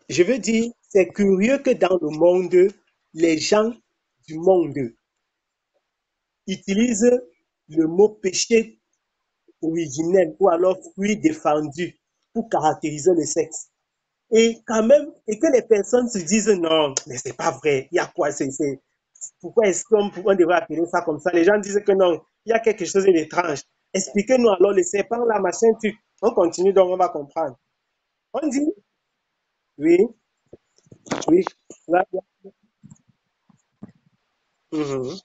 Je veux dire, c'est curieux que dans le monde, les gens du monde utilisent le mot péché originel ou alors fruit défendu pour caractériser le sexe. Et quand même, et que les personnes se disent non, mais c'est pas vrai, il y a quoi, pourquoi est-ce qu'on devrait appeler ça comme ça? Les gens disent que non, il y a quelque chose d'étrange. Expliquez-nous alors le serpent, la machin, tu. On continue donc on va comprendre. On dit, oui, oui, là, là. Mhm.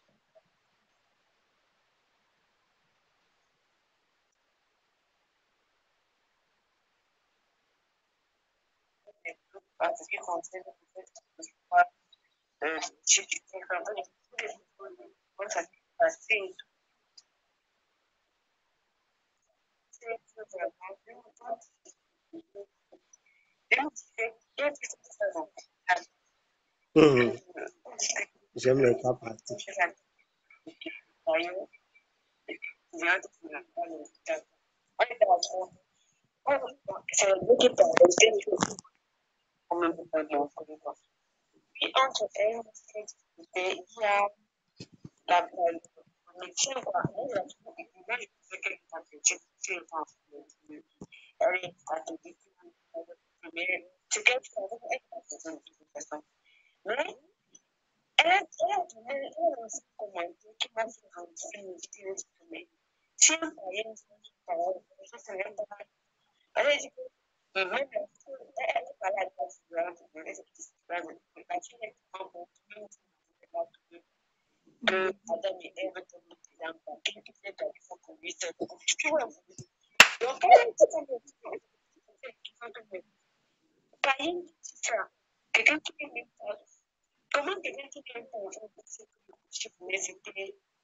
Mhm. J'aime les cas pratiques.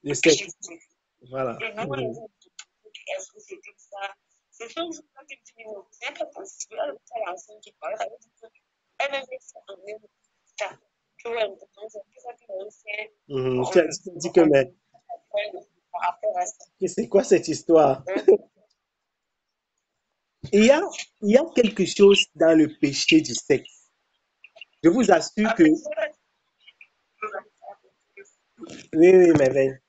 Le sexe. Voilà. Mhm. Mhm. Tu as dit que, mais, que c'est quoi cette histoire? Il y a, il y a quelque chose dans le péché du sexe. Je vous assure que, oui, oui, mais ben,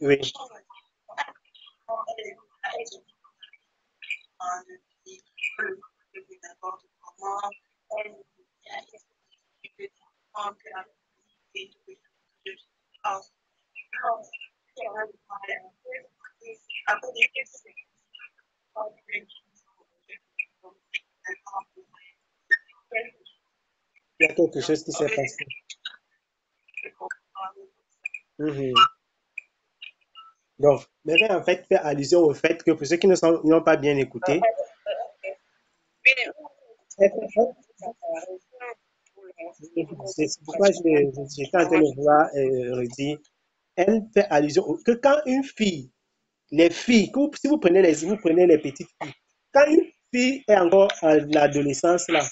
oui. Il y a quelque chose qui s'est passé. Mhm. Donc, mais en fait, fait allusion au fait que pour ceux qui n'ont pas bien écouté, c'est pourquoi j'étais en train de vouloir redire, elle fait allusion que quand une fille, les filles, si vous prenez les petites filles, quand une fille est encore à l'adolescence là,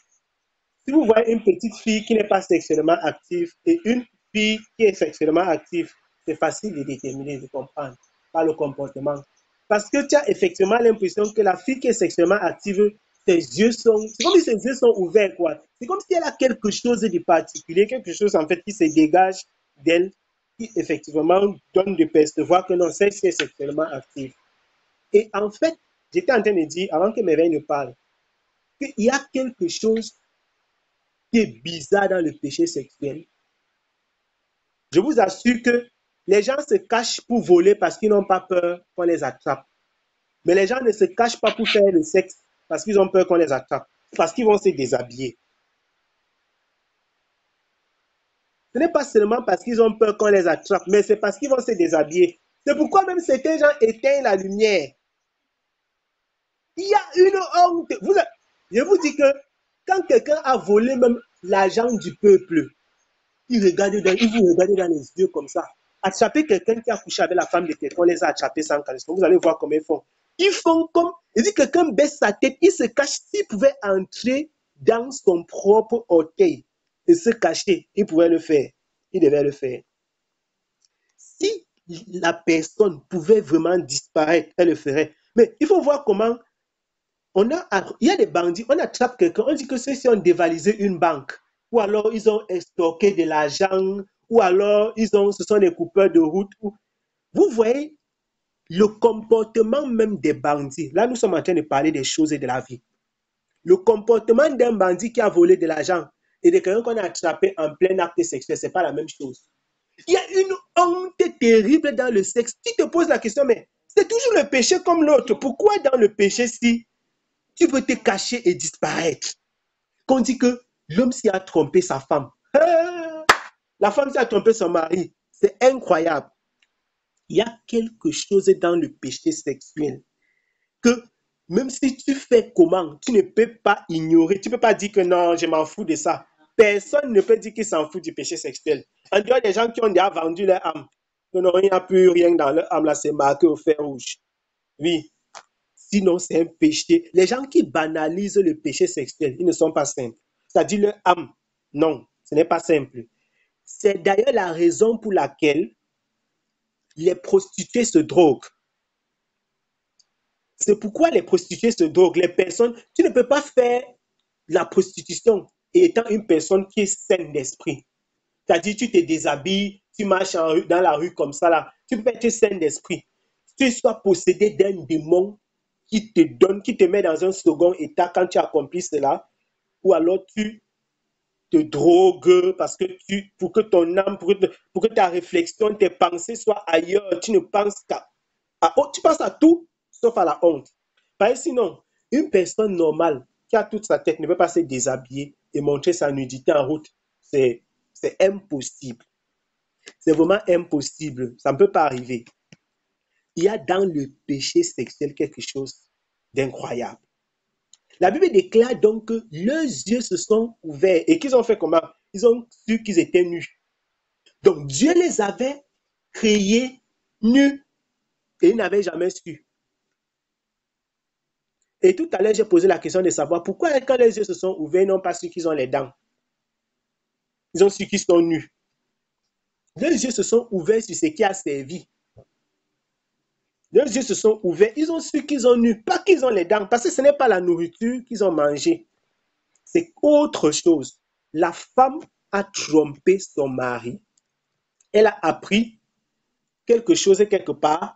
si vous voyez une petite fille qui n'est pas sexuellement active et une fille qui est sexuellement active, c'est facile de déterminer, de comprendre par le comportement. Parce que tu as effectivement l'impression que la fille qui est sexuellement active, c'est comme si ses yeux sont ouverts, quoi. C'est comme si elle a quelque chose de particulier, quelque chose en fait qui se dégage d'elle, qui effectivement donne de percevoir que non, celle-ci est sexuellement active. Et en fait, j'étais en train de dire, avant que Merveille ne parle, qu'il y a quelque chose qui est bizarre dans le péché sexuel. Je vous assure que les gens se cachent pour voler parce qu'ils n'ont pas peur qu'on les attrape. Mais les gens ne se cachent pas pour faire le sexe parce qu'ils ont peur qu'on les attrape. Parce qu'ils vont se déshabiller. Ce n'est pas seulement parce qu'ils ont peur qu'on les attrape, mais c'est parce qu'ils vont se déshabiller. C'est pourquoi même certains gens éteignent la lumière. Il y a une honte. Je vous dis que quand quelqu'un a volé même l'argent du peuple, il vous regarde dans les yeux comme ça. Attraper quelqu'un qui a couché avec la femme de quelqu'un, on les a attrapés sans calcul. Vous allez voir comment ils font. Ils font comme, il dit quelqu'un baisse sa tête, il se cache. S'il pouvait entrer dans son propre orteil et se cacher, il pouvait le faire. Il devait le faire. Si la personne pouvait vraiment disparaître, elle le ferait. Mais il faut voir comment il y a des bandits, on attrape quelqu'un, on dit que ceux-ci ont dévalisé une banque, ou alors ils ont stocké de l'argent, ou alors ce sont des coupeurs de route. Vous voyez le comportement même des bandits. Là, nous sommes en train de parler des choses et de la vie. Le comportement d'un bandit qui a volé de l'argent et de quelqu'un qu'on a attrapé en plein acte sexuel, ce n'est pas la même chose. Il y a une honte terrible dans le sexe. Tu te poses la question, mais c'est toujours le péché comme l'autre. Pourquoi dans le péché-ci, tu veux te cacher et disparaître? Qu'on dit que l'homme s'y a trompé sa femme. La femme s'y a trompé son mari. C'est incroyable. Il y a quelque chose dans le péché sexuel que même si tu fais comment, tu ne peux pas ignorer. Tu ne peux pas dire que non, je m'en fous de ça. Personne ne peut dire qu'il s'en fout du péché sexuel. En dehors des gens qui ont déjà vendu leur âme. Que non, il n'y a plus rien dans leur âme, là, c'est marqué au fer rouge. Oui. Sinon, c'est un péché. Les gens qui banalisent le péché sexuel, ils ne sont pas simples. C'est-à-dire leur âme. Non, ce n'est pas simple. C'est d'ailleurs la raison pour laquelle les prostituées se droguent. C'est pourquoi les prostituées se droguent. Les personnes, tu ne peux pas faire la prostitution étant une personne qui est saine d'esprit. C'est-à-dire, tu te déshabilles, tu marches dans la rue comme ça, là. Tu peux être saine d'esprit. Tu sois possédé d'un démon qui te donne, qui te met dans un second état quand tu accomplis cela, ou alors tu te drogues parce que pour que ton âme, pour que ta réflexion, tes pensées soient ailleurs, tu ne penses tu penses à tout sauf à la honte. Parce que sinon, une personne normale qui a toute sa tête ne peut pas se déshabiller et montrer sa nudité en route. C'est impossible. C'est vraiment impossible. Ça ne peut pas arriver. Il y a dans le péché sexuel quelque chose d'incroyable. La Bible déclare donc que leurs yeux se sont ouverts et qu'ils ont fait comment? Ils ont su qu'ils étaient nus. Donc Dieu les avait créés nus et ils n'avaient jamais su. Et tout à l'heure, j'ai posé la question de savoir pourquoi quand les yeux se sont ouverts, ils n'ont pas su qu'ils ont les dents. Ils ont su qu'ils sont nus. Les yeux se sont ouverts sur ce qui a servi. Leurs yeux se sont ouverts, ils ont su qu'ils ont nus, pas qu'ils ont les dents, parce que ce n'est pas la nourriture qu'ils ont mangée. C'est autre chose. La femme a trompé son mari. Elle a appris quelque chose quelque part.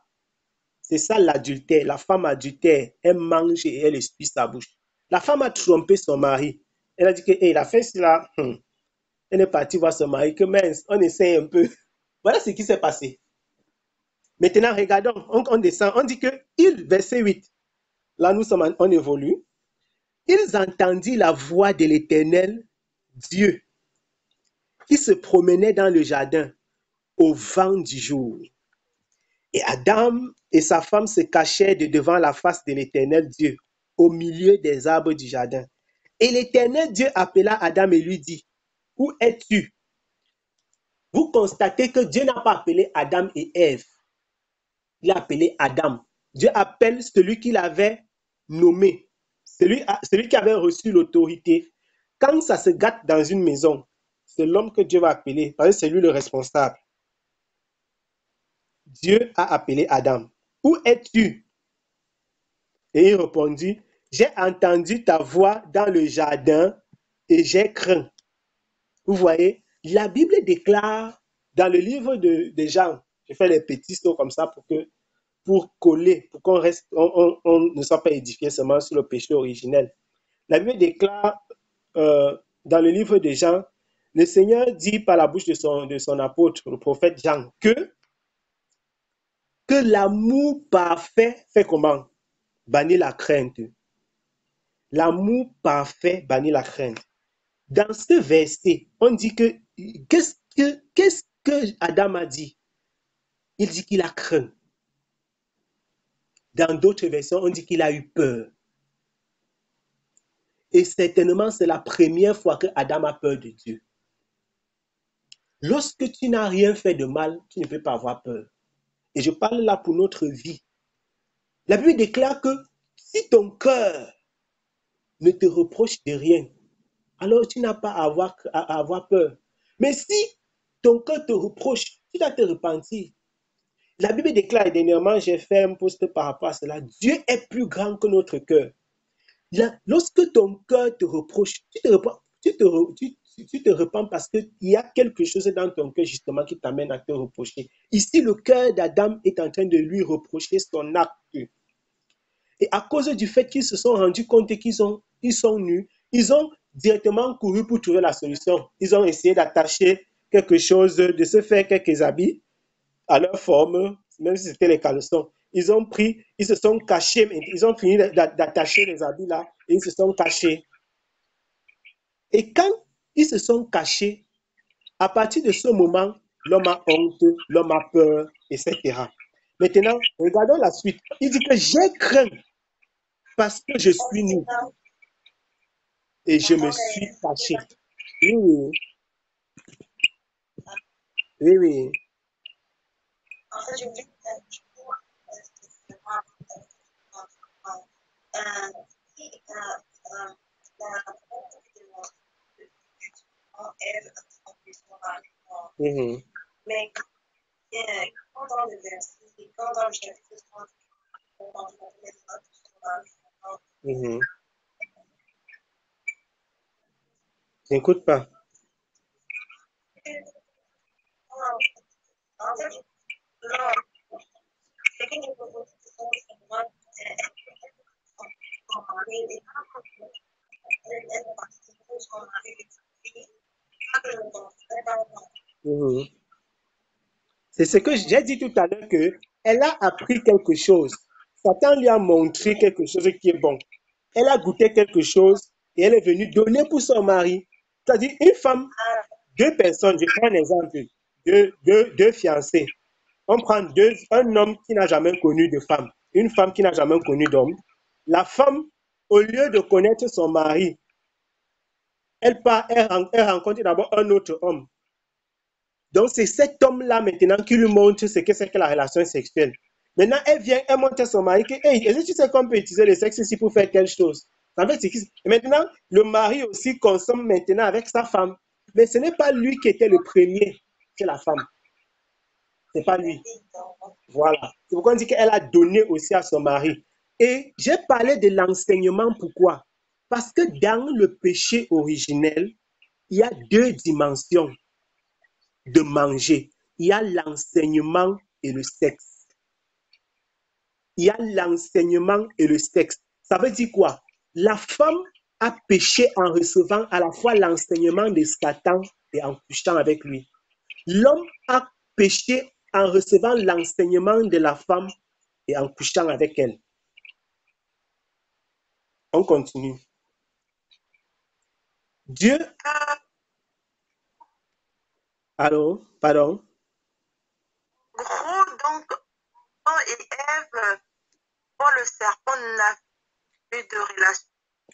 C'est ça l'adultère. La femme adultère, elle mange et elle essuie sa bouche. La femme a trompé son mari. Elle a dit que hey, la fête là, elle est partie voir son mari, que mince, on essaie un peu. Voilà ce qui s'est passé. Maintenant, regardons, on descend, on dit que verset 8, là nous sommes, on évolue. Ils entendirent la voix de l'Éternel, Dieu, qui se promenait dans le jardin au vent du jour. Et Adam et sa femme se cachaient de devant la face de l'Éternel Dieu, au milieu des arbres du jardin. Et l'Éternel Dieu appela Adam et lui dit, où es-tu? Vous constatez que Dieu n'a pas appelé Adam et Ève. Il a appelé Adam. Dieu appelle celui qu'il avait nommé, celui qui avait reçu l'autorité. Quand ça se gâte dans une maison, c'est l'homme que Dieu va appeler, parce que c'est lui le responsable. Dieu a appelé Adam. Où es-tu? Et il répondit, j'ai entendu ta voix dans le jardin et j'ai craint. Vous voyez, la Bible déclare dans le livre de Jean, je fais les petits sauts comme ça pour coller, pour qu'on reste, on ne soit pas édifié seulement sur le péché originel. La Bible déclare dans le livre de Jean, le Seigneur dit par la bouche de son apôtre, le prophète Jean, que l'amour parfait fait comment? Bannir la crainte. L'amour parfait bannit la crainte. Dans ce verset, on dit que qu'est-ce que Adam a dit? Il dit qu'il a craint. Dans d'autres versions, on dit qu'il a eu peur. Et certainement, c'est la première fois que Adam a peur de Dieu. Lorsque tu n'as rien fait de mal, tu ne peux pas avoir peur. Et je parle là pour notre vie. La Bible déclare que si ton cœur ne te reproche de rien, alors tu n'as pas à avoir peur. Mais si ton cœur te reproche, tu dois te repentir. La Bible déclare, et dernièrement j'ai fait un post par rapport à cela, Dieu est plus grand que notre cœur. Lorsque ton cœur te reproche, tu te repens parce qu'il y a quelque chose dans ton cœur justement qui t'amène à te reprocher. Ici, le cœur d'Adam est en train de lui reprocher son acte. Et à cause du fait qu'ils se sont rendus compte qu'ils sont nus, ils ont directement couru pour trouver la solution. Ils ont essayé d'attacher quelque chose, de se faire quelques habits à leur forme, même si c'était les caleçons. Ils se sont cachés, ils ont fini d'attacher les habits là, et ils se sont cachés. Et quand ils se sont cachés, à partir de ce moment, l'homme a honte, l'homme a peur, etc. Maintenant, regardons la suite. Il dit que j'ai craint parce que je suis nu et je me suis caché. Oui, oui, oui. En fait, j'ai vu mais quand dans le verset, quand dans le chapitre 30, J'écoute pas. En fait, non, c'est que les propositions sont moi, C'est ce que j'ai dit tout à l'heure, qu'elle a appris quelque chose. Satan lui a montré quelque chose qui est bon. Elle a goûté quelque chose et elle est venue donner pour son mari. C'est-à-dire une femme, deux personnes, je prends un exemple, deux fiancés. On prend un homme qui n'a jamais connu de femme, une femme qui n'a jamais connu d'homme. La femme, au lieu de connaître son mari, elle rencontre d'abord un autre homme. Donc, c'est cet homme-là maintenant qui lui montre ce que c'est que la relation sexuelle. Maintenant, elle montre à son mari que, hey, est-ce que tu sais qu'on peut utiliser le sexe ici pour faire quelque chose? En fait, et maintenant, le mari aussi consomme maintenant avec sa femme. Mais ce n'est pas lui qui était le premier, c'est la femme. Ce n'est pas lui. Voilà. C'est pourquoi on dit qu'elle a donné aussi à son mari. Et j'ai parlé de l'enseignement, pourquoi? Parce que dans le péché originel, il y a deux dimensions de manger. Il y a l'enseignement et le sexe. Il y a l'enseignement et le sexe. Ça veut dire quoi? La femme a péché en recevant à la fois l'enseignement de Satan et en couchant avec lui. L'homme a péché en recevant l'enseignement de la femme et en couchant avec elle. On continue. Dieu... Allô? Pardon? Gros, donc, Adam et Ève, quand le serpent n'a eu de relation.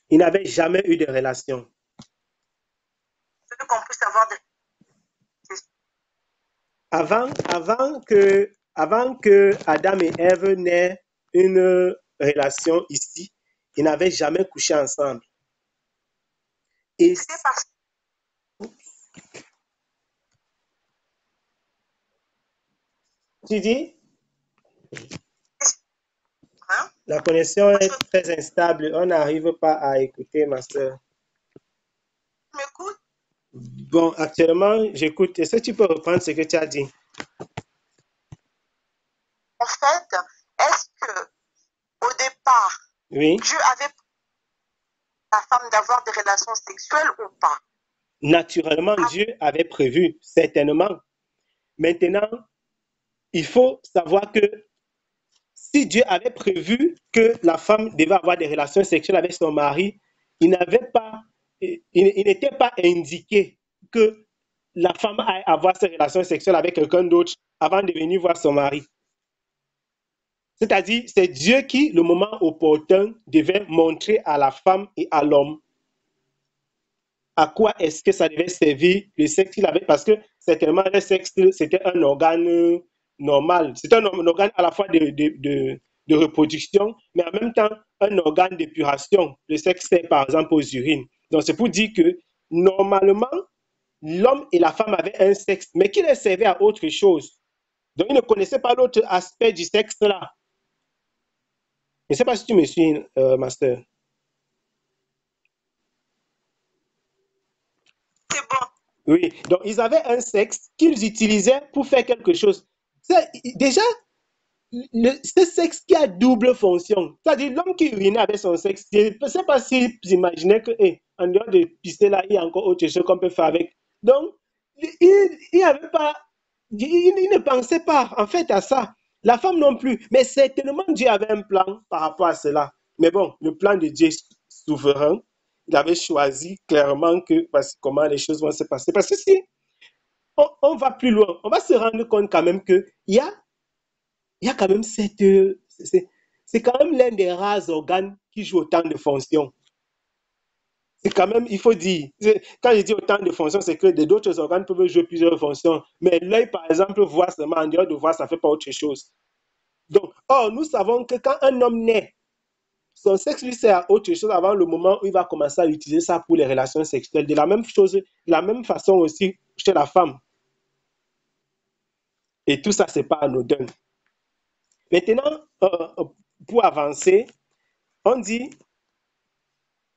Il n'avait jamais eu de relation. C'est qu'on puisse avoir des... Avant que Adam et Ève n'aient une relation ici, ils n'avaient jamais couché ensemble. Et c'est parce tu dis? hein? La connexion est très instable. On n'arrive pas à écouter, ma soeur. Tu m'écoutes? Bon, actuellement, j'écoute. Est-ce que tu peux reprendre ce que tu as dit? En fait, est-ce que au départ, Oui. Dieu avait la femme d'avoir des relations sexuelles ou pas? Naturellement, Dieu avait prévu, certainement. Maintenant, il faut savoir que si Dieu avait prévu que la femme devait avoir des relations sexuelles avec son mari, il n'était pas indiqué que la femme aille avoir ses relations sexuelles avec quelqu'un d'autre avant de venir voir son mari. C'est-à-dire, c'est Dieu qui, le moment opportun, devait montrer à la femme et à l'homme à quoi est-ce que ça devait servir le sexe qu'il avait, parce que certainement le sexe, c'était un organe normal. C'est un organe à la fois de reproduction, mais en même temps un organe d'épuration. Le sexe, c'est par exemple aux urines. Donc, c'est pour dire que normalement, l'homme et la femme avaient un sexe, mais qui les servait à autre chose. Donc, ils ne connaissaient pas l'autre aspect du sexe là. Je ne sais pas si tu me suis, Master. C'est bon. Oui, donc ils avaient un sexe qu'ils utilisaient pour faire quelque chose. Déjà, ce sexe qui a double fonction, c'est-à-dire l'homme qui urinait avec son sexe, je ne sais pas s'ils imaginaient que, en dehors de pisser là, il y a encore autre chose qu'on peut faire avec. Donc, il avait pas, il ne pensait pas en fait à ça. La femme non plus. Mais certainement Dieu avait un plan par rapport à cela. Mais bon, le plan de Dieu est souverain. Il avait choisi clairement comment les choses vont se passer. Parce que si on va plus loin, on va se rendre compte quand même qu'il y a quand même c'est quand même l'un des rares organes qui joue autant de fonctions. C'est quand même, il faut dire, quand je dis autant de fonctions, c'est que d'autres organes peuvent jouer plusieurs fonctions. Mais l'œil, par exemple, voit seulement, en dehors de voir, ça ne fait pas autre chose. Donc, nous savons que quand un homme naît, son sexe lui sert à autre chose avant le moment où il va commencer à utiliser ça pour les relations sexuelles. De la même chose, de la même façon aussi chez la femme. Et tout ça, c'est pas anodin. Maintenant, pour avancer, on dit,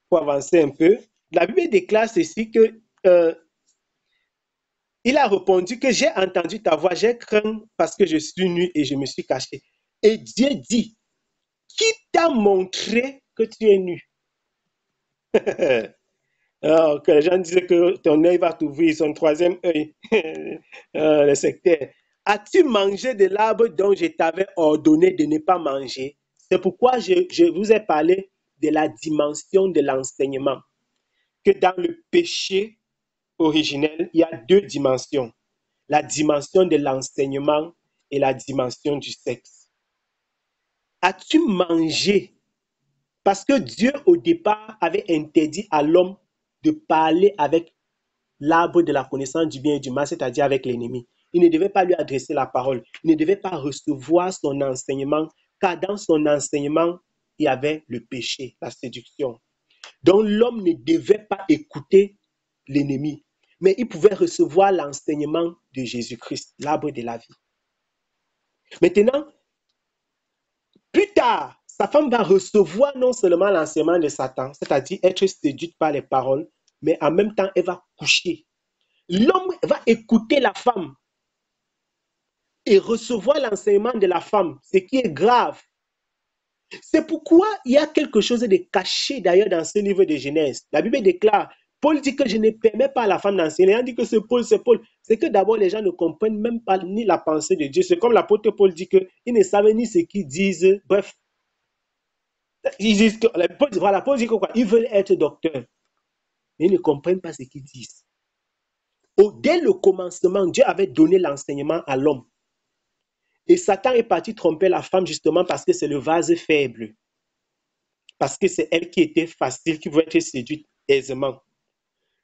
pour avancer un peu, la Bible déclare ceci que il a répondu que j'ai entendu ta voix, j'ai craint parce que je suis nu et je me suis caché. Et Dieu dit, qui t'a montré que tu es nu? Alors, que les gens disaient que ton œil va t'ouvrir, son troisième œil, le sectaire. As-tu mangé de l'arbre dont je t'avais ordonné de ne pas manger? C'est pourquoi je vous ai parlé de la dimension de l'enseignement. Que dans le péché originel, il y a deux dimensions. La dimension de l'enseignement et la dimension du sexe. As-tu mangé? Parce que Dieu, au départ, avait interdit à l'homme de parler avec l'arbre de la connaissance du bien et du mal, c'est-à-dire avec l'ennemi. Il ne devait pas lui adresser la parole. Il ne devait pas recevoir son enseignement, car dans son enseignement, il y avait le péché, la séduction. Donc l'homme ne devait pas écouter l'ennemi, mais il pouvait recevoir l'enseignement de Jésus-Christ, l'arbre de la vie. Maintenant, plus tard, sa femme va recevoir non seulement l'enseignement de Satan, c'est-à-dire être séduite par les paroles, mais en même temps, elle va coucher. L'homme va écouter la femme et recevoir l'enseignement de la femme, ce qui est grave. C'est pourquoi il y a quelque chose de caché d'ailleurs dans ce livre de Genèse. La Bible déclare, Paul dit que je ne permets pas à la femme d'enseigner. On dit que c'est Paul, c'est Paul. C'est que d'abord les gens ne comprennent même pas ni la pensée de Dieu. C'est comme l'apôtre Paul dit qu'ils ne savaient ni ce qu'ils disent. Bref, ils disent que, voilà, Paul dit que quoi? Ils veulent être docteurs, mais ils ne comprennent pas ce qu'ils disent. Dès le commencement, Dieu avait donné l'enseignement à l'homme. Et Satan est parti tromper la femme justement parce que c'est le vase faible. Parce que c'est elle qui était facile, qui pouvait être séduite aisément.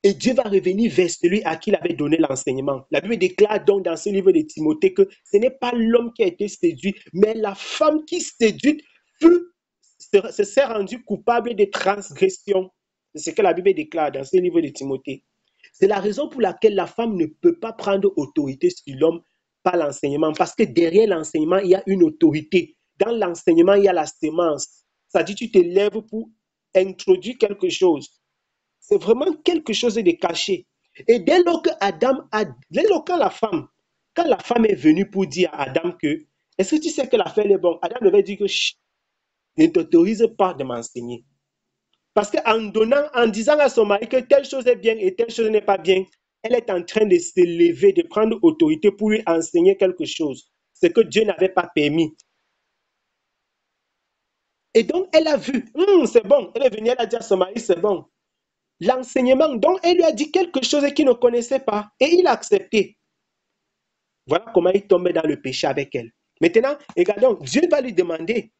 Et Dieu va revenir vers celui à qui il avait donné l'enseignement. La Bible déclare donc dans ce livre de Timothée que ce n'est pas l'homme qui a été séduit, mais la femme qui séduite se s'est rendue coupable de transgression. C'est ce que la Bible déclare dans ce livre de Timothée. C'est la raison pour laquelle la femme ne peut pas prendre autorité sur l'homme par l'enseignement, parce que derrière l'enseignement, il y a une autorité. Dans l'enseignement, il y a la sémence. Ça dit, tu te lèves pour introduire quelque chose. C'est vraiment quelque chose de caché. Et dès lors que quand la femme est venue pour dire à Adam que, est-ce que tu sais que l'affaire est bonne? Adam devait dire que, je ne t'autorise pas de m'enseigner. Parce qu'en disant à son mari que telle chose est bien et telle chose n'est pas bien, elle est en train de s'élever, de prendre autorité pour lui enseigner quelque chose. Ce que Dieu n'avait pas permis. Et donc, elle a vu, c'est bon. Elle est venue, elle a dit à son mari, c'est bon. l'enseignement. Donc, elle lui a dit quelque chose qu'il ne connaissait pas et il a accepté. Voilà comment il tombait dans le péché avec elle. Maintenant, regardons, Dieu va lui demander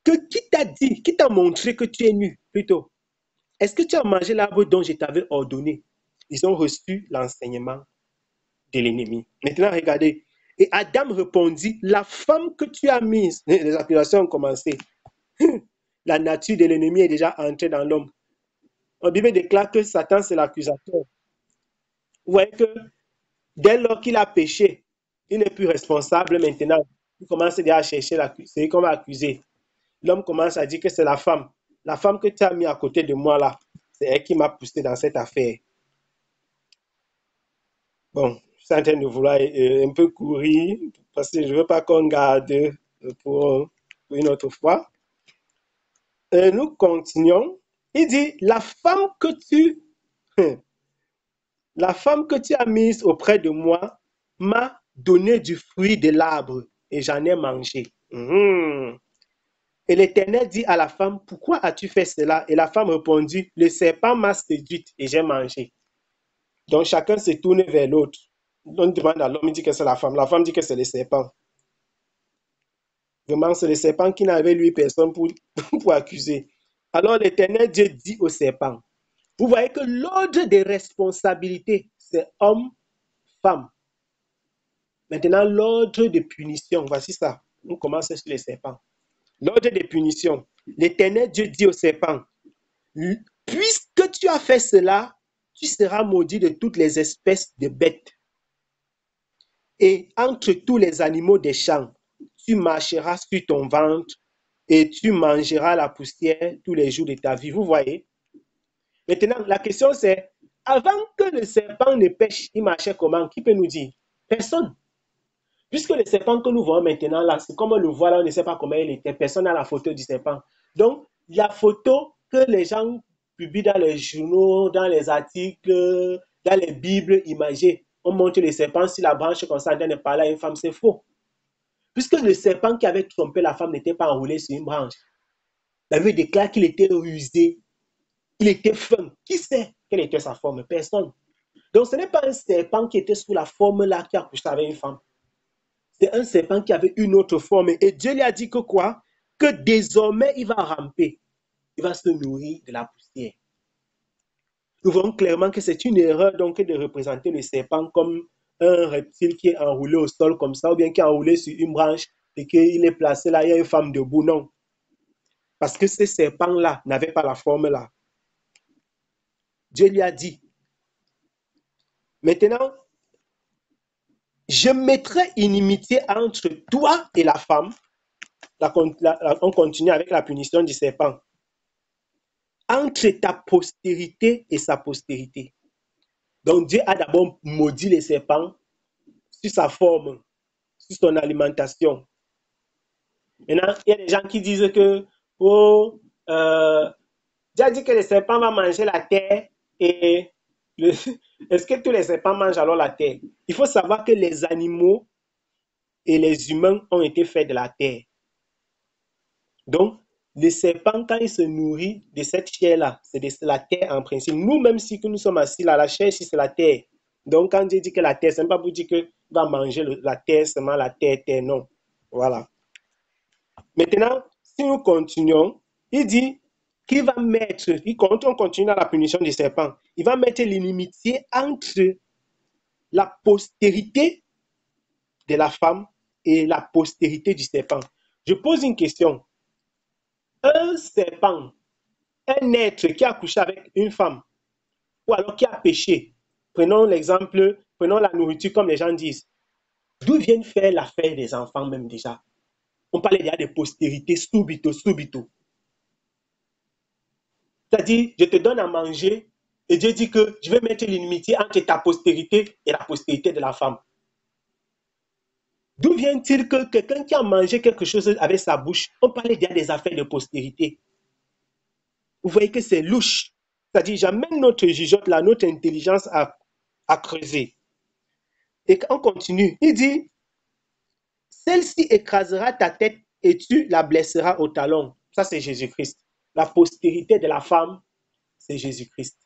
qui t'a dit, qui t'a montré que tu es nu, plutôt. Est-ce que tu as mangé l'arbre dont je t'avais ordonné? Ils ont reçu l'enseignement de l'ennemi. Maintenant, regardez. Et Adam répondit, la femme que tu as mise, les accusations ont commencé. La nature de l'ennemi est déjà entrée dans l'homme. La Bible déclare que Satan, c'est l'accusateur. Vous voyez que dès lors qu'il a péché, il n'est plus responsable maintenant. Il commence déjà à chercher celui qu'on va accuser. L'homme commence à dire que c'est la femme. La femme que tu as mis à côté de moi là, c'est elle qui m'a poussé dans cette affaire. Bon, je suis en train de vouloir un peu courir parce que je ne veux pas qu'on garde pour une autre fois. Nous continuons. Il dit, la femme que tu as mise auprès de moi m'a donné du fruit de l'arbre et j'en ai mangé. Et l'Éternel dit à la femme, pourquoi as-tu fait cela? Et la femme répondit, le serpent m'a séduite et j'ai mangé. Donc chacun se tourne vers l'autre. On demande à l'homme, il dit que c'est la femme dit que c'est le serpent. Vraiment, c'est le serpent qui n'avait lui personne pour accuser. Alors l'Éternel Dieu dit au serpent, vous voyez que l'ordre des responsabilités, c'est homme, femme. Maintenant, l'ordre de punition, voici ça. On commence sur les serpents. L'ordre de punition. L'Éternel Dieu dit au serpent, puisque tu as fait cela, tu seras maudit de toutes les espèces de bêtes. Et entre tous les animaux des champs, tu marcheras sur ton ventre et tu mangeras la poussière tous les jours de ta vie. Vous voyez? Maintenant, la question c'est, avant que le serpent ne pêche, il marchait comment? Qui peut nous dire? Personne. Puisque le serpent que nous voyons maintenant, là, c'est comme on le voit là, on ne sait pas comment il était. Personne n'a la photo du serpent. Donc, la photo que les gens publient dans les journaux, dans les articles, dans les bibles imagées, on montre le serpent sur la branche comme ça, en train de parler à une femme, c'est faux. Puisque le serpent qui avait trompé la femme n'était pas enroulé sur une branche. La Bible déclare qu'il était rusé, il était fin. Qui sait quelle était sa forme? Personne. Donc, ce n'est pas un serpent qui était sous la forme là qui a couché avec une femme. C'est un serpent qui avait une autre forme. Et Dieu lui a dit que quoi? Que désormais, il va ramper. Il va se nourrir de la poussière. Nous voyons clairement que c'est une erreur donc de représenter le serpent comme un reptile qui est enroulé au sol comme ça, ou bien qui est enroulé sur une branche et qu'il est placé là, il y a une femme debout. Non. Parce que ces serpents-là n'avaient pas la forme là. Dieu lui a dit, maintenant, je mettrai inimitié entre toi et la femme. On continue avec la punition du serpent. Entre ta postérité et sa postérité. Donc Dieu a d'abord maudit les serpents sur sa forme, sur son alimentation. Maintenant, il y a des gens qui disent que Dieu a dit que les serpents vont manger la terre et est-ce que tous les serpents mangent alors la terre? Il faut savoir que les animaux et les humains ont été faits de la terre. Donc, le serpent, quand il se nourrit de cette chair-là, c'est de la terre en principe. Nous-mêmes, si nous sommes assis là, la chair, c'est la terre. Donc, quand Dieu dit que la terre, ce n'est pas pour dire qu'il va manger la terre, seulement la terre, non. Voilà. Maintenant, si nous continuons, il dit qu'il va mettre, on continue dans la punition du serpent, il va mettre l'inimitié entre la postérité de la femme et la postérité du serpent. Je pose une question. Un serpent, un être qui a couché avec une femme, ou alors qui a péché, prenons l'exemple, prenons la nourriture comme les gens disent, d'où viennent faire l'affaire des enfants même déjà? On parlait déjà de postérité, subito. C'est-à-dire, je te donne à manger et Dieu dit que je vais mettre l'inimitié entre ta postérité et la postérité de la femme. D'où vient-il que quelqu'un qui a mangé quelque chose avec sa bouche, on parlait déjà des affaires de postérité? Vous voyez que c'est louche. C'est-à-dire, j'amène notre jugeote là, notre intelligence à creuser. Et on continue. Il dit, celle-ci écrasera ta tête et tu la blesseras au talon. Ça, c'est Jésus-Christ. La postérité de la femme, c'est Jésus-Christ.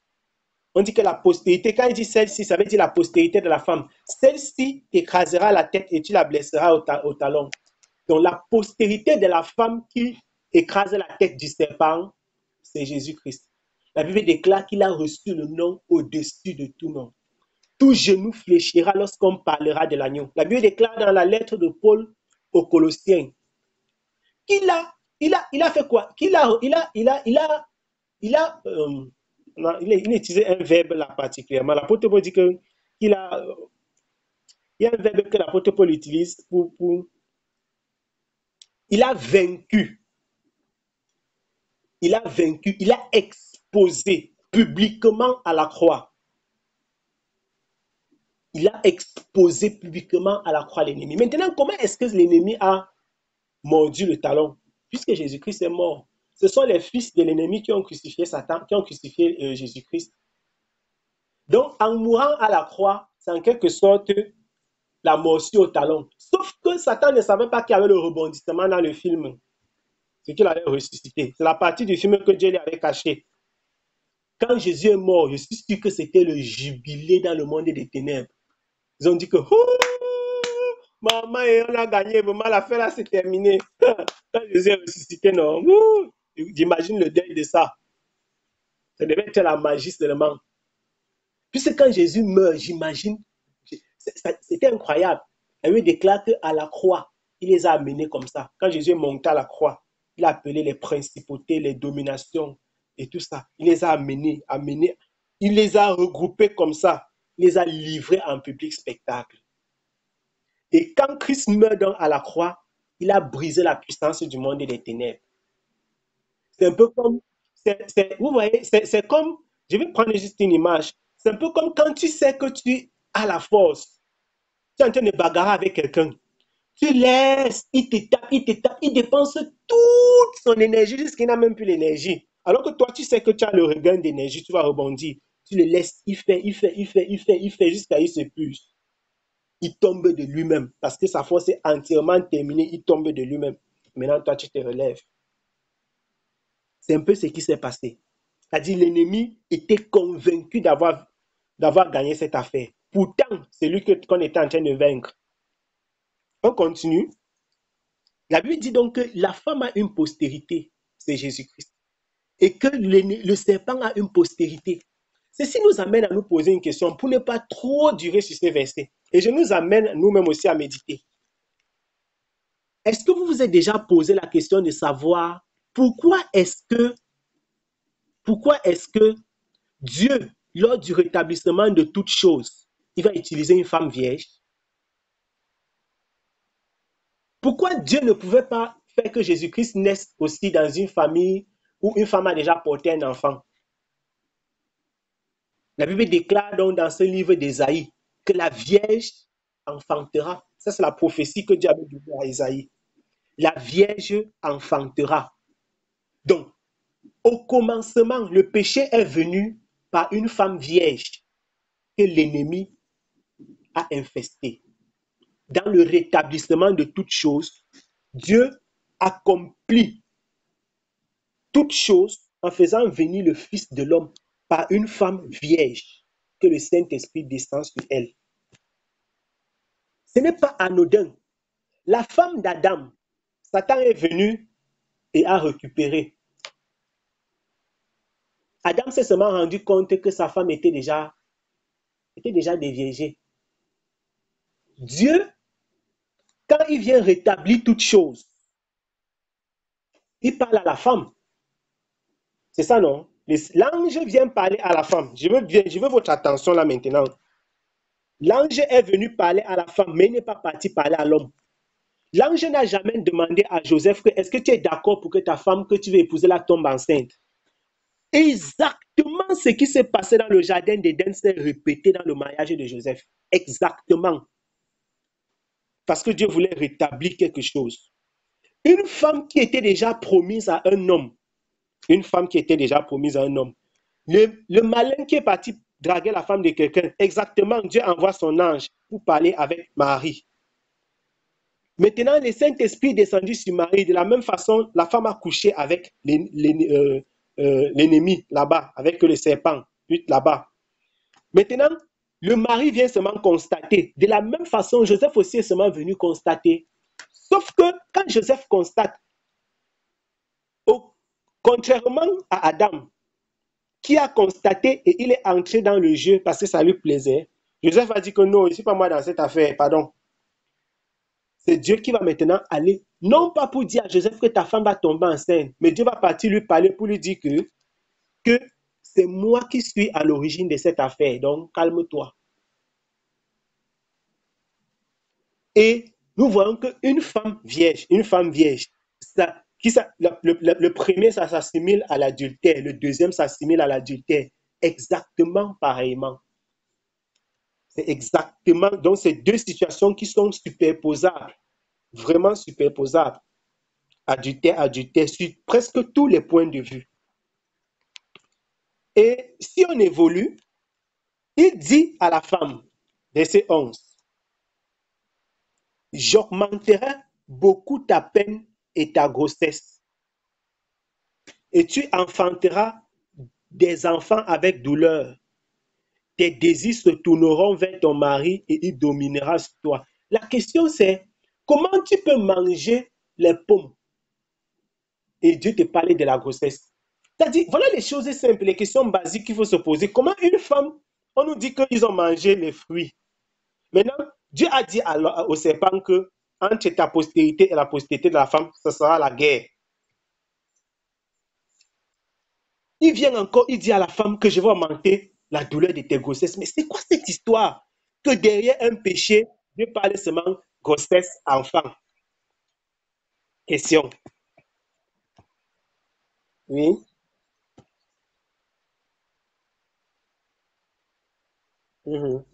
On dit que la postérité, quand il dit celle-ci, ça veut dire la postérité de la femme. Celle-ci t'écrasera la tête et tu la blesseras au talon. Donc la postérité de la femme qui écrase la tête du serpent, c'est Jésus-Christ. La Bible déclare qu'il a reçu le nom au-dessus de tout nom. Tout genou fléchira lorsqu'on parlera de l'agneau. La Bible déclare dans la lettre de Paul aux Colossiens qu'il a fait quoi? Il a utilisé un verbe là particulièrement. L'apôtre Paul dit qu'il il y a un verbe que l'apôtre Paul utilise il a vaincu. Il a vaincu, il a exposé publiquement à la croix. Il a exposé publiquement à la croix l'ennemi. Maintenant, comment est-ce que l'ennemi a mordu le talon? Puisque Jésus-Christ est mort. Ce sont les fils de l'ennemi qui ont crucifié Satan, qui ont crucifié Jésus-Christ. Donc, en mourant à la croix, c'est en quelque sorte la morsure au talon. Sauf que Satan ne savait pas qu'il y avait le rebondissement dans le film. C'est qu'il allait ressusciter. C'est la partie du film que Dieu lui avait cachée. Quand Jésus est mort, je suis sûr que c'était le jubilé dans le monde des ténèbres. Ils ont dit que maman, on a gagné, vraiment l'affaire là c'est terminé. Quand Jésus est ressuscité, non. J'imagine le deuil de ça. Ça devait être la magie seulement. Puisque quand Jésus meurt, j'imagine, c'était incroyable. Elle lui déclare qu'à la croix, il les a amenés comme ça. Quand Jésus est monté à la croix, il a appelé les principautés, les dominations et tout ça. Il les a amenés, il les a regroupés comme ça. Il les a livrés en public spectacle. Et quand Christ meurt donc à la croix, il a brisé la puissance du monde et des ténèbres. C'est un peu comme, vous voyez, c'est comme, je vais prendre juste une image. C'est un peu comme quand tu sais que tu as la force. Tu es en train de bagarrer avec quelqu'un. Tu laisses, il te tape, il dépense toute son énergie jusqu'il n'a même plus l'énergie. Alors que toi, tu sais que tu as le regain d'énergie, tu vas rebondir. Tu le laisses, il fait jusqu'à il s'épuise. Il tombe de lui-même parce que sa force est entièrement terminée, il tombe de lui-même. Maintenant, toi, tu te relèves. C'est un peu ce qui s'est passé. C'est-à-dire l'ennemi était convaincu d'avoir gagné cette affaire. Pourtant, c'est lui qu'on était en train de vaincre. On continue. La Bible dit donc que la femme a une postérité, c'est Jésus-Christ. Et que le serpent a une postérité. Ceci nous amène à nous poser une question pour ne pas trop durer sur ces versets. Et je nous amène nous-mêmes aussi à méditer. Est-ce que vous vous êtes déjà posé la question de savoir pourquoi est-ce que Dieu, lors du rétablissement de toutes choses, il va utiliser une femme vierge? Pourquoi Dieu ne pouvait pas faire que Jésus-Christ naisse aussi dans une famille où une femme a déjà porté un enfant? La Bible déclare donc dans ce livre d'Ésaïe que la Vierge enfantera. Ça, c'est la prophétie que Dieu avait donnée à Ésaïe. La Vierge enfantera. Donc, au commencement, le péché est venu par une femme vierge que l'ennemi a infestée. Dans le rétablissement de toutes choses, Dieu accomplit toutes choses en faisant venir le Fils de l'homme par une femme vierge, que le Saint-Esprit descend sur elle. Ce n'est pas anodin. La femme d'Adam, Satan est venu et a récupéré. Adam s'est seulement rendu compte que sa femme était déjà déviergée. Dieu, quand il vient rétablir toutes choses, il parle à la femme. C'est ça, non? L'ange vient parler à la femme. Je veux votre attention là maintenant. L'ange est venu parler à la femme, mais il n'est pas parti parler à l'homme. L'ange n'a jamais demandé à Joseph que est-ce que tu es d'accord pour que ta femme que tu veux épouser la tombe enceinte? Exactement ce qui s'est passé dans le jardin d'Éden s'est répété dans le mariage de Joseph. Exactement. Parce que Dieu voulait rétablir quelque chose. Une femme qui était déjà promise à un homme. Une femme qui était déjà promise à un homme. Le malin qui est parti draguer la femme de quelqu'un. Exactement, Dieu envoie son ange pour parler avec Marie. Maintenant, le Saint-Esprit est descendu sur Marie. De la même façon, la femme a couché avec l'ennemi là-bas, avec le serpent là-bas. Maintenant, le mari vient seulement constater. De la même façon, Joseph aussi est seulement venu constater. Sauf que quand Joseph constate, contrairement à Adam, qui a constaté et il est entré dans le jeu parce que ça lui plaisait, Joseph a dit que non, je ne suis pas moi dans cette affaire, pardon. C'est Dieu qui va maintenant aller, non pas pour dire à Joseph que ta femme va tomber enceinte, mais Dieu va partir lui parler pour lui dire que c'est moi qui suis à l'origine de cette affaire, donc calme-toi. Et nous voyons qu'une femme vierge, ça, le premier, ça s'assimile à l'adultère, le deuxième s'assimile à l'adultère, exactement pareillement. C'est exactement, donc c'est deux situations qui sont superposables, vraiment superposables, adultère, sur presque tous les points de vue. Et si on évolue, il dit à la femme, verset 11, j'augmenterai beaucoup ta peine et ta grossesse, et tu enfanteras des enfants avec douleur. Tes désirs se tourneront vers ton mari et il dominera sur toi. La question c'est, comment tu peux manger les pommes et Dieu te parlait de la grossesse? C'est-à-dire, voilà les choses simples, les questions basiques qu'il faut se poser. Comment une femme, on nous dit qu'ils ont mangé les fruits. Maintenant, Dieu a dit au serpent que entre ta postérité et la postérité de la femme, ce sera la guerre. Il vient encore, il dit à la femme que je vais augmenter la douleur de tes grossesses. Mais c'est quoi cette histoire? Que derrière un péché, Dieu parle seulement grossesse, enfant. Question. Oui. Mhm.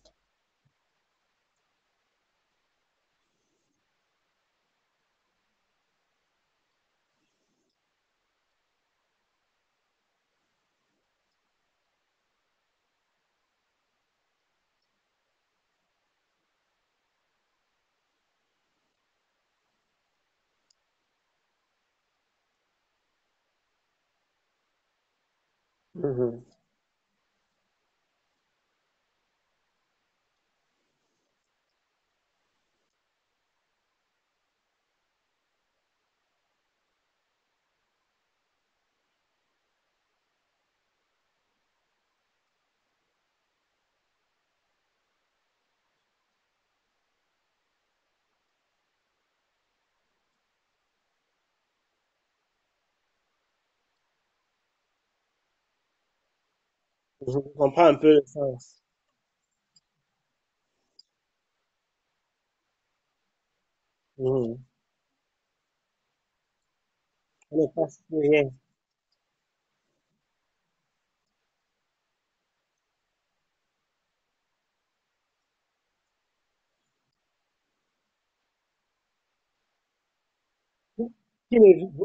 Mhm. Je comprends un peu le sens. Mhm. On ne passe plus rien.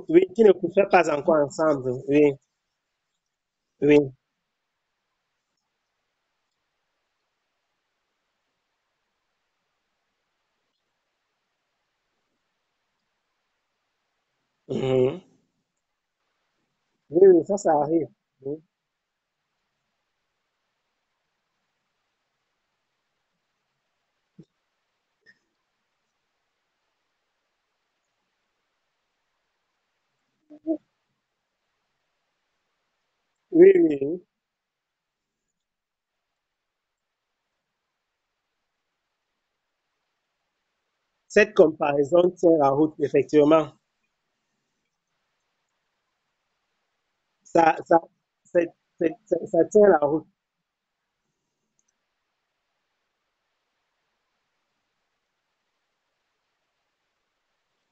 Oui, qui ne couchaient pas encore ensemble. Oui, oui. Mhm. Oui, oui, ça arrive. Oui, oui, oui, oui. Cette comparaison tient la route, effectivement. Ça, ça, ça tient la route.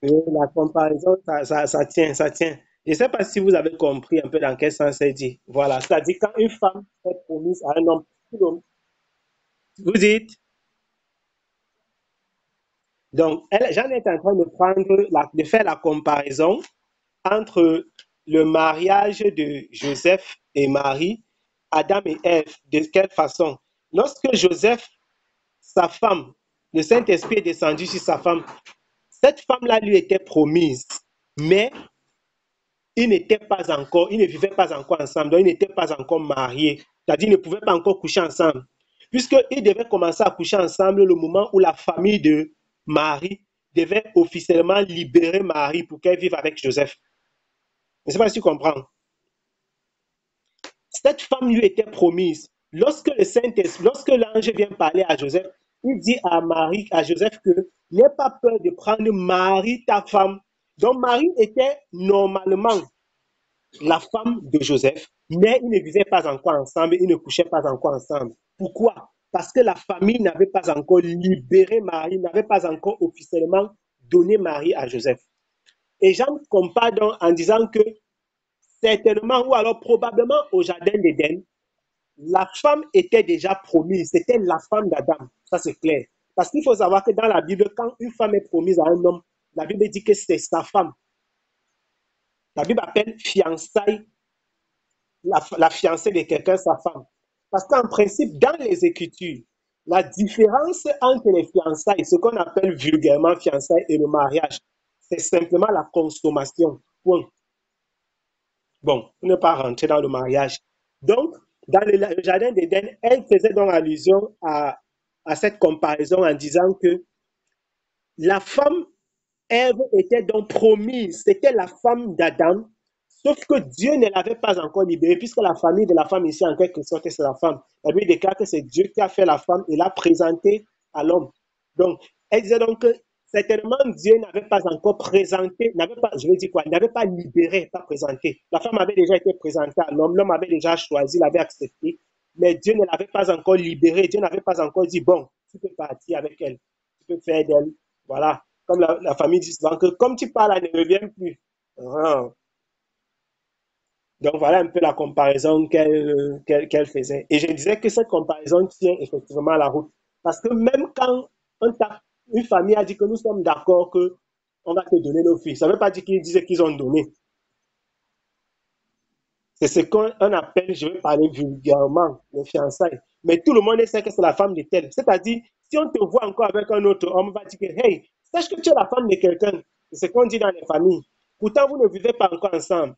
Oui, la comparaison, ça tient, ça tient. Je ne sais pas si vous avez compris un peu dans quel sens c'est dit. Voilà, c'est-à-dire quand une femme est promise à un homme, vous dites, donc, Jeanne est en train de de faire la comparaison entre le mariage de Joseph et Marie, Adam et Ève. De quelle façon? Lorsque Joseph, sa femme, le Saint-Esprit est descendu sur sa femme, cette femme-là lui était promise, mais ils ne vivaient pas encore ensemble, donc ils n'étaient pas encore mariés, c'est-à-dire ils ne pouvaient pas encore coucher ensemble. puisqu'ils devaient commencer à coucher ensemble le moment où la famille de Marie devait officiellement libérer Marie pour qu'elle vive avec Joseph. Je ne sais pas si tu comprends. Cette femme lui était promise. Lorsque l'ange vient parler à Joseph, il dit à Marie, à Joseph que n'aie pas peur de prendre Marie, ta femme. Donc Marie était normalement la femme de Joseph, mais ils ne vivaient pas encore ensemble, ils ne couchaient pas encore ensemble. Pourquoi? Parce que la famille n'avait pas encore libéré Marie, n'avait pas encore officiellement donné Marie à Joseph. Et Jean compare donc en disant que certainement ou alors probablement au jardin d'Éden, la femme était déjà promise, c'était la femme d'Adam, ça c'est clair. Parce qu'il faut savoir que dans la Bible, quand une femme est promise à un homme, la Bible dit que c'est sa femme. La Bible appelle fiançailles la fiancée de quelqu'un, sa femme. Parce qu'en principe, dans les Écritures, la différence entre les fiançailles, ce qu'on appelle vulgairement fiançailles et le mariage, c'est simplement la consommation. Point. Bon, on ne pas rentrer dans le mariage. Donc, dans le jardin d'Éden, elle faisait donc allusion à cette comparaison en disant que la femme Ève était donc promise, c'était la femme d'Adam, sauf que Dieu ne l'avait pas encore libérée, puisque la famille de la femme ici, en quelque sorte, c'est la femme. La Bible déclare que c'est Dieu qui a fait la femme et l'a présentée à l'homme. Donc, elle disait donc que certainement Dieu n'avait pas encore présenté, n'avait pas, je vais dire quoi, n'avait pas libéré, pas présenté. La femme avait déjà été présentée à l'homme, l'homme avait déjà choisi, l'avait accepté, mais Dieu ne l'avait pas encore libérée, Dieu n'avait pas encore dit, bon, tu peux partir avec elle, tu peux faire d'elle, voilà. Comme la famille dit souvent que comme tu parles, elle ne revient plus. Ah. Donc voilà un peu la comparaison qu'elle faisait. Et je disais que cette comparaison tient effectivement la route. Parce que même quand une famille a dit que nous sommes d'accord qu'on va te donner nos filles, ça ne veut pas dire qu'ils disaient qu'ils ont donné. C'est ce qu'on appelle, je vais parler vulgairement, les fiançailles. Mais tout le monde sait que c'est la femme de tel. C'est-à-dire, si on te voit encore avec un autre homme, on va dire que, hey, sache que tu es la femme de quelqu'un. C'est ce qu'on dit dans les familles. Pourtant, vous ne vivez pas encore ensemble.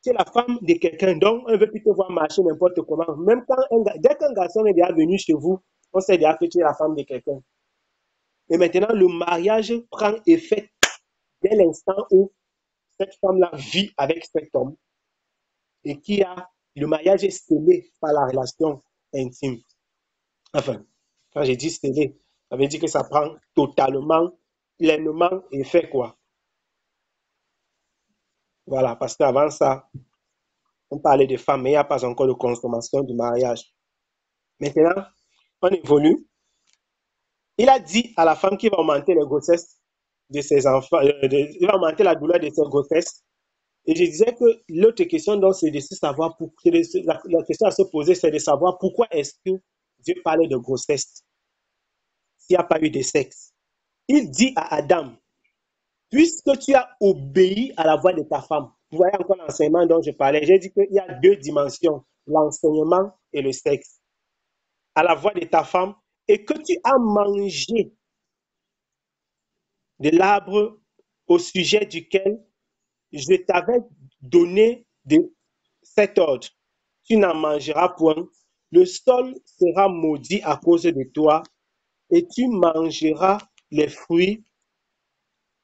Tu es la femme de quelqu'un, donc on ne veut plus te voir marcher n'importe comment. Même quand dès qu'un garçon est déjà venu chez vous, on sait déjà que tu es la femme de quelqu'un. Et maintenant, le mariage prend effet dès l'instant où cette femme-là vit avec cet homme et le mariage est scellé par la relation intime. Enfin, quand j'ai dit scellé, ça veut dire que ça prend totalement, pleinement effet, quoi. Voilà, parce qu'avant ça, on parlait de femmes, mais il n'y a pas encore de consommation du mariage. Maintenant, on évolue. Il a dit à la femme qu'il va augmenter les grossesses de ses enfants, il va augmenter la douleur de ses grossesses. Et je disais que l'autre question, donc, c'est de savoir, la question à se poser, c'est de savoir pourquoi est-ce que Dieu parlait de grossesse s'il n'y a pas eu de sexe. Il dit à Adam, puisque tu as obéi à la voix de ta femme, vous voyez encore l'enseignement dont je parlais, j'ai dit qu'il y a deux dimensions, l'enseignement et le sexe. À la voix de ta femme, et que tu as mangé de l'arbre au sujet duquel je t'avais donné de cet ordre. Tu n'en mangeras point. Le sol sera maudit à cause de toi et tu mangeras les fruits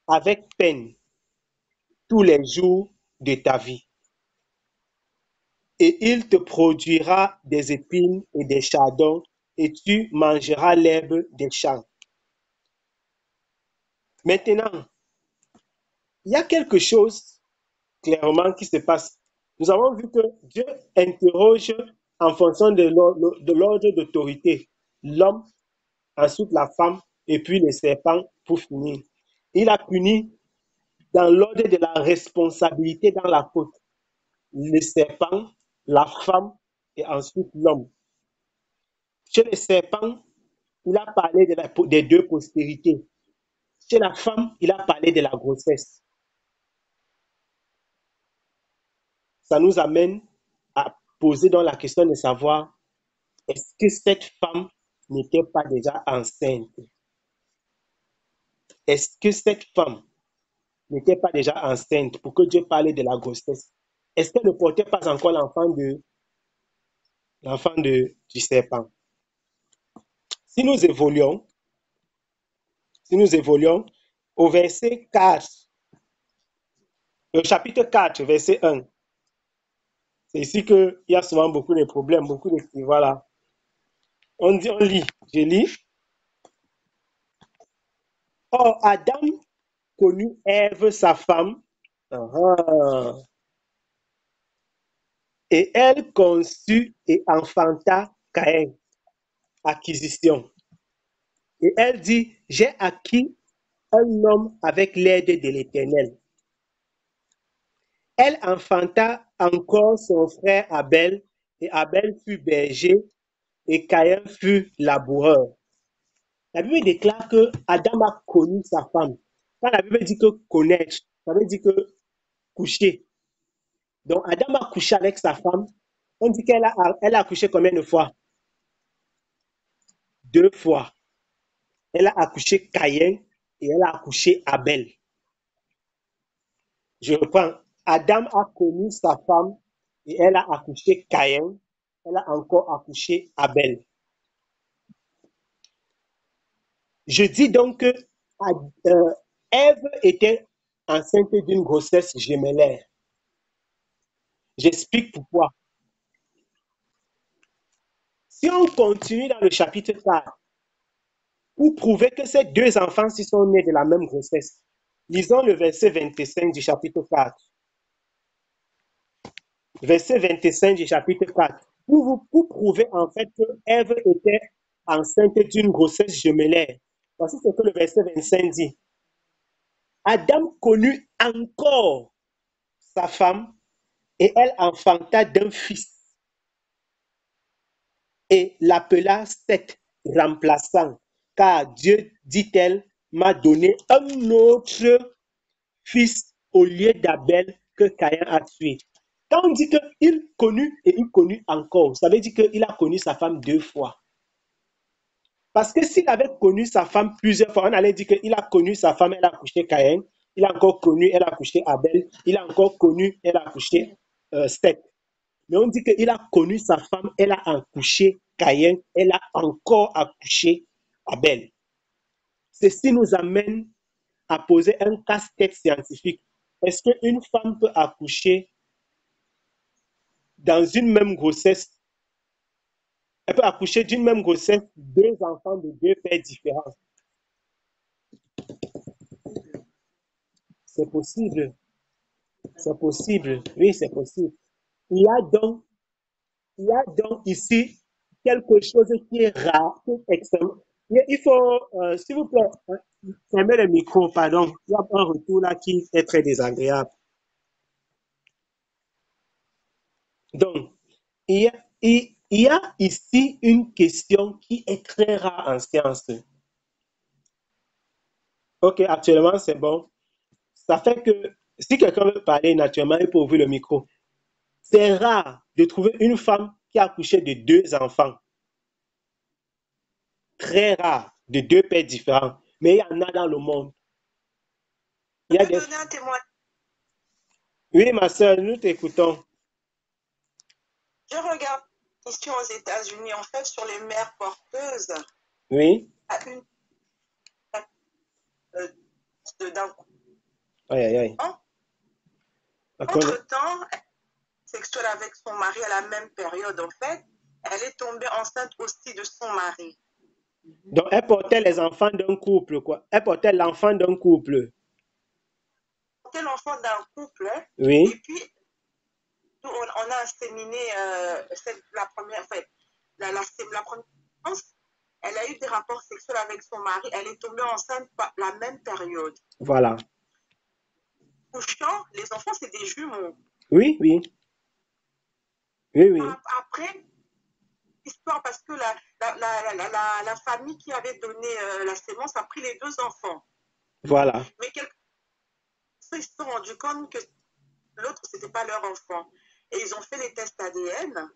avec peine tous les jours de ta vie. Et il te produira des épines et des chardons et tu mangeras l'herbe des champs. Maintenant, il y a quelque chose clairement qui se passe. Nous avons vu que Dieu interroge en fonction de l'ordre d'autorité l'homme, ensuite la femme et puis les serpents pour finir. Il a puni dans l'ordre de la responsabilité dans la faute le serpent, la femme et ensuite l'homme. Chez les serpents, il a parlé des deux postérités. Chez la femme, il a parlé de la grossesse. Ça nous amène à poser donc la question de savoir est-ce que cette femme n'était pas déjà enceinte? Est-ce que cette femme n'était pas déjà enceinte pour que Dieu parle de la grossesse? Est-ce qu'elle ne portait pas encore l'enfant du serpent? Si nous évoluons au verset 4, le chapitre 4, verset 1, c'est ici qu'il y a souvent beaucoup de problèmes, beaucoup de... Voilà. On lit, je lis. Or, Adam connut Ève, sa femme, et elle conçut et enfanta Caïn. Acquisition. Et elle dit, j'ai acquis un homme avec l'aide de l'Éternel. Elle enfanta encore son frère Abel, et Abel fut berger, et Caïn fut laboureur. La Bible déclare que Adam a connu sa femme. Quand la Bible dit que connaître, ça veut dire que coucher. Donc Adam a couché avec sa femme. On dit qu'elle a accouché combien de fois? 2 fois. Elle a accouché Caïn et elle a accouché Abel. Je reprends. Adam a connu sa femme et elle a accouché Caïn. Elle a encore accouché Abel. Je dis donc que Ève était enceinte d'une grossesse gémellaire. J'explique pourquoi. Si on continue dans le chapitre 4, pour prouver que ces deux enfants-ci sont nés de la même grossesse, lisons le verset 25 du chapitre 4. Verset 25 du chapitre 4. Pour prouver en fait que Ève était enceinte d'une grossesse gemellaire. Voici ce que le verset 25 dit. Adam connut encore sa femme et elle enfanta d'un fils et l'appela Seth, remplaçant, car Dieu, dit-elle, m'a donné un autre fils au lieu d'Abel que Caïn a tué. Quand on dit qu'il connut et il connut encore, ça veut dire qu'il a connu sa femme 2 fois. Parce que s'il avait connu sa femme plusieurs fois, on allait dire qu'il a connu sa femme, elle a accouché Caïn, il a encore connu, elle a accouché Abel, il a encore connu, elle a accouché Seth. Mais on dit qu'il a connu sa femme, elle a accouché Caïn, elle a encore accouché Abel. Ceci nous amène à poser un casse-tête scientifique. Est-ce qu'une femme peut accoucher dans une même grossesse? Elle peut accoucher d'une même grossesse 2 enfants de 2 pères différents. C'est possible. C'est possible. Oui, c'est possible. Il y a donc ici quelque chose qui est rare, qui est extrêmement. Il faut, s'il vous plaît, fermer le micro, pardon. Il y a un retour là qui est très désagréable. Donc, il y a ici une question qui est très rare en science. Ok, actuellement c'est bon. Ça fait que si quelqu'un veut parler naturellement, il peut ouvrir le micro. C'est rare de trouver une femme qui a accouché de 2 enfants. Très rare, de 2 pères différents. Mais il y en a dans le monde. Il y a des... Oui, ma soeur, nous t'écoutons. Je regarde ici aux États-Unis, en fait, sur les mères porteuses. Oui. À une d'un coup. Aïe, aïe, aïe. Entre-temps, sexuelle avec son mari à la même période, en fait, elle est tombée enceinte aussi de son mari. Donc, elle portait les enfants d'un couple, quoi. Elle portait l'enfant d'un couple. Elle portait l'enfant d'un couple. Oui. Et puis, on a inséminé la première, en fait, la première séance. Elle a eu des rapports sexuels avec son mari. Elle est tombée enceinte par la même période. Voilà. Couchant, les enfants, c'est des jumeaux. Oui, oui. Oui, oui. Après, histoire parce que la famille qui avait donné la sémence a pris les 2 enfants. Voilà. Mais ils se sont rendus compte que l'autre, ce n'était pas leur enfant. Et ils ont fait les tests ADN.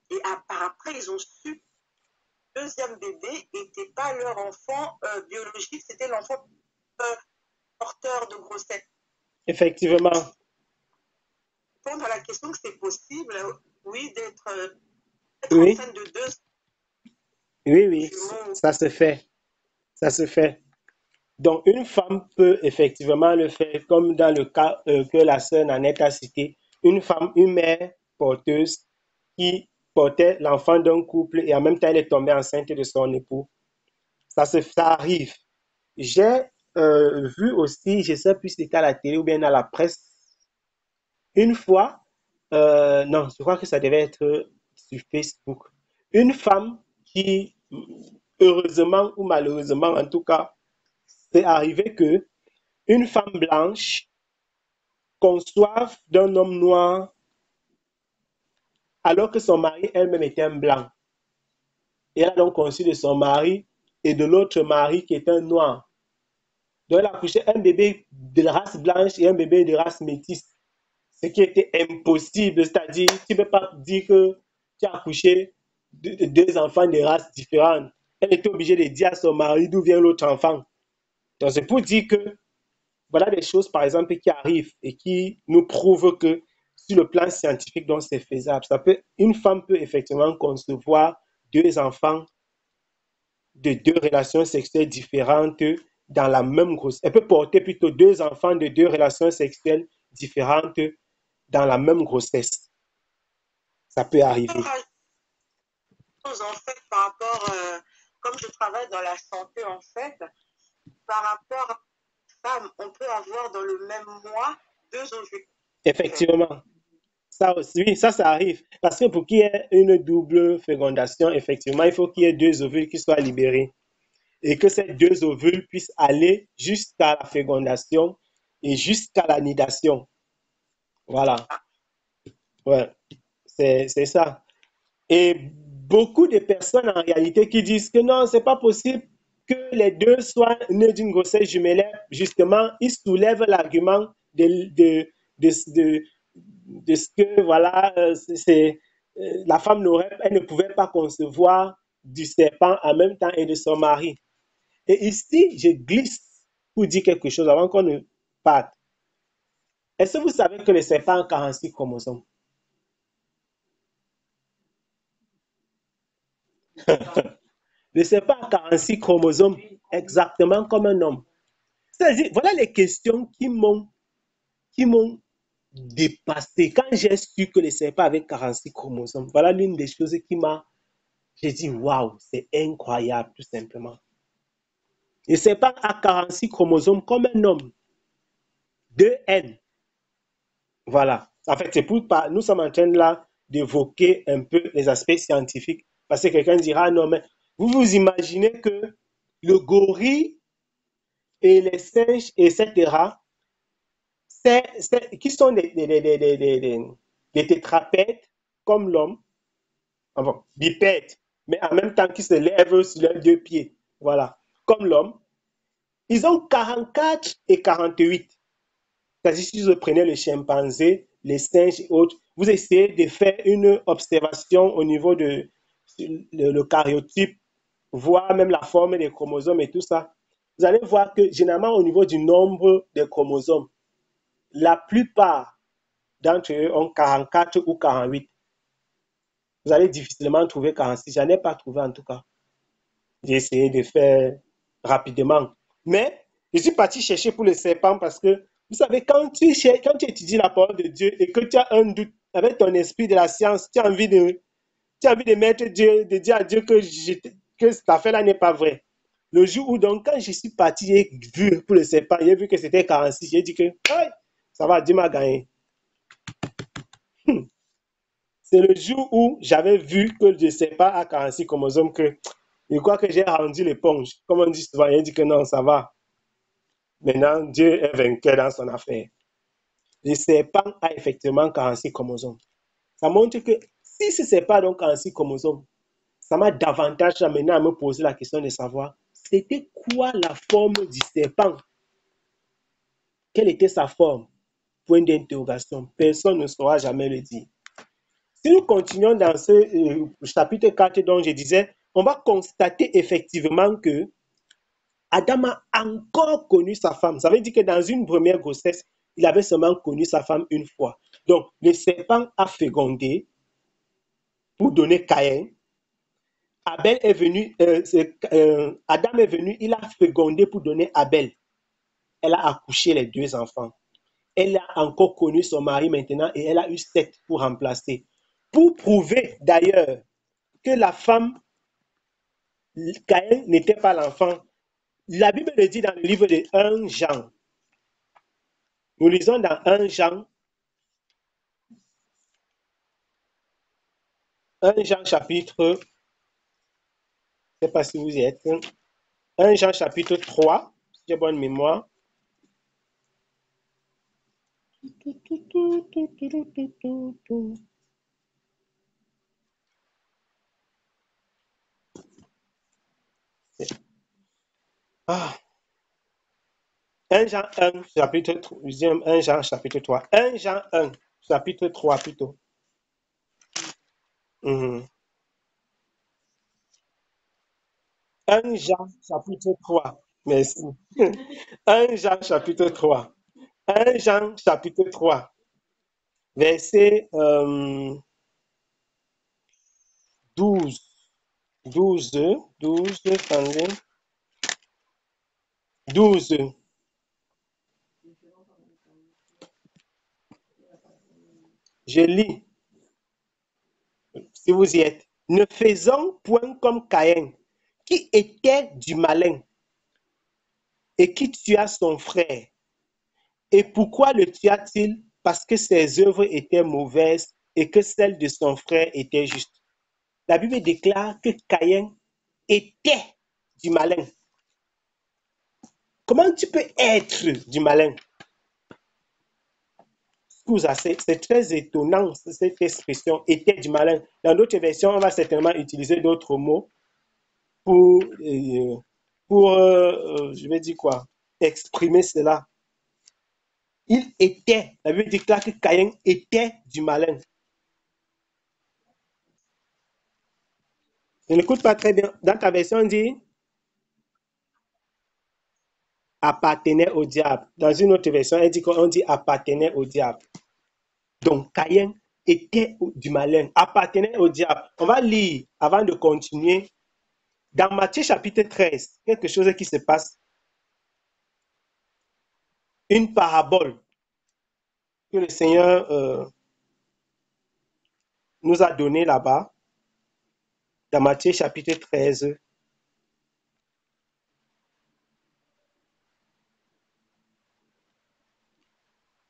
Et après, ils ont su que le deuxième bébé n'était pas leur enfant biologique, c'était l'enfant porteur de grossesse. Effectivement. Répondre à la question que c'est possible, oui, d'être oui. enceinte de 2 oui, oui. Ça se fait. Ça se fait. Donc, une femme peut effectivement le faire, comme dans le cas que la sœur Nanette a cité. Une femme, une mère porteuse qui portait l'enfant d'un couple et en même temps elle est tombée enceinte de son époux. Ça arrive. J'ai vu aussi, je ne sais plus si c'était à la télé ou bien à la presse, une fois, non, je crois que ça devait être sur Facebook, une femme qui, heureusement ou malheureusement en tout cas, c'est arrivé que une femme blanche conçoive d'un homme noir alors que son mari elle-même était un blanc. Et elle a donc conçu de son mari et de l'autre mari qui est un noir. Donc elle a accouché un bébé de race blanche et un bébé de race métisse. Ce qui était impossible, c'est-à-dire tu ne peux pas dire que tu as accouché de deux enfants de races différentes. Elle était obligée de dire à son mari d'où vient l'autre enfant. Donc c'est pour dire que voilà des choses, par exemple, qui arrivent et qui nous prouvent que sur le plan scientifique, donc c'est faisable. Une femme peut effectivement concevoir deux enfants de deux relations sexuelles différentes dans la même grossesse. Elle peut porter plutôt deux enfants de deux relations sexuelles différentes dans la même grossesse. Ça peut arriver. En fait, par rapport, comme je travaille dans la santé, en fait, par rapport à femme, on peut avoir dans le même mois deux ovules. Effectivement. Ça aussi, oui, ça arrive. Parce que pour qu'il y ait une double fécondation, effectivement, il faut qu'il y ait deux ovules qui soient libérés. Et que ces deux ovules puissent aller jusqu'à la fécondation et jusqu'à la nidation. Voilà. Ouais, c'est ça. Et beaucoup de personnes en réalité qui disent que non, c'est pas possible que les deux soient nés d'une grossesse jumellaire, justement, ils soulèvent l'argument de ce que voilà, la femme n'aurait, elle ne pouvait pas concevoir du serpent en même temps et de son mari. Et ici, je glisse pour dire quelque chose avant qu'on ne parte. Est-ce que vous savez que le serpent a 46 chromosomes? Le serpent a 46 chromosomes exactement comme un homme. C'est-à-dire, voilà les questions qui m'ont dépassé. Quand j'ai su que le serpent avait 46 chromosomes, voilà l'une des choses qui m'a... J'ai dit, waouh, c'est incroyable, tout simplement. Le serpent a 46 chromosomes comme un homme. 2N. Voilà. En fait, c'est pour pas. Nous sommes en train là d'évoquer un peu les aspects scientifiques. Parce que quelqu'un dira, non, mais vous vous imaginez que le gorille et les singes, etc., qui sont des tétrapèdes comme l'homme, enfin, bipèdes, mais en même temps qui se lèvent sur leurs deux pieds. Voilà. Comme l'homme. Ils ont 44 et 48. C'est-à-dire, si vous prenez le chimpanzé, les singes et autres, vous essayez de faire une observation au niveau de le karyotype, voir même la forme des chromosomes et tout ça. Vous allez voir que généralement au niveau du nombre des chromosomes, la plupart d'entre eux ont 44 ou 48. Vous allez difficilement trouver 46. Je n'en ai pas trouvé en tout cas. J'ai essayé de faire rapidement. Mais je suis parti chercher pour le serpent parce que, vous savez, quand tu étudies la parole de Dieu et que tu as un doute avec ton esprit de la science, tu as envie de mettre Dieu, de dire à Dieu que cette affaire-là n'est pas vraie. Le jour où, donc, quand je suis parti, j'ai vu pour le serpent, j'ai vu que c'était 46. J'ai dit que, ça va, Dieu m'a gagné. C'est le jour où j'avais vu que le serpent a 46 chromosomes que je crois que j'ai rendu l'éponge. Comme on dit souvent, il dit que non, ça va. Maintenant, Dieu est vainqueur dans son affaire. Le serpent a effectivement 46 chromosomes. Ça montre que si ce serpent a donc 46 chromosomes, ça m'a davantage amené à me poser la question de savoir c'était quoi la forme du serpent? Quelle était sa forme? Point d'interrogation. Personne ne saura jamais le dire. Si nous continuons dans ce chapitre 4 dont je disais, on va constater effectivement que Adam a encore connu sa femme. Ça veut dire que dans une première grossesse, il avait seulement connu sa femme une fois. Donc, le serpent a fécondé pour donner Caïn. Abel est venu, Adam est venu, il a fécondé pour donner Abel. Elle a accouché les 2 enfants. Elle a encore connu son mari maintenant et elle a eu 7 pour remplacer. Pour prouver d'ailleurs que la femme, Caïn, n'était pas l'enfant, la Bible le dit dans le livre de 1 Jean. Nous lisons dans 1 Jean, 1 Jean chapitre, je ne sais pas si vous y êtes, 1 Jean chapitre 3, si j'ai bonne mémoire. Ah. 1 Jean 1, chapitre 3, 1 Jean chapitre 3. 1 Jean 1, chapitre 3 plutôt. 1 Jean chapitre 3. Merci. 1 Jean chapitre 3. 1 Jean chapitre 3. Verset 12. 12. 12. Attendez. 12. Je lis. Si vous y êtes. Ne faisons point comme Caïn, qui était du malin et qui tua son frère. Et pourquoi le tua-t-il? Parce que ses œuvres étaient mauvaises et que celles de son frère étaient justes. La Bible déclare que Caïn était du malin. Comment tu peux être du malin? C'est très étonnant, cette expression, était du malin. Dans d'autres versions, on va certainement utiliser d'autres mots pour je vais dire quoi, exprimer cela. Il était, la Bible déclare que Caïn était du malin. Je n'écoute pas très bien. Dans ta version, on dit appartenait au diable. Dans une autre version, on dit appartenait au diable. Donc, Caïn était du malin, appartenait au diable. On va lire, avant de continuer, dans Matthieu chapitre 13, quelque chose qui se passe. Une parabole que le Seigneur nous a donnée là-bas, dans Matthieu chapitre 13.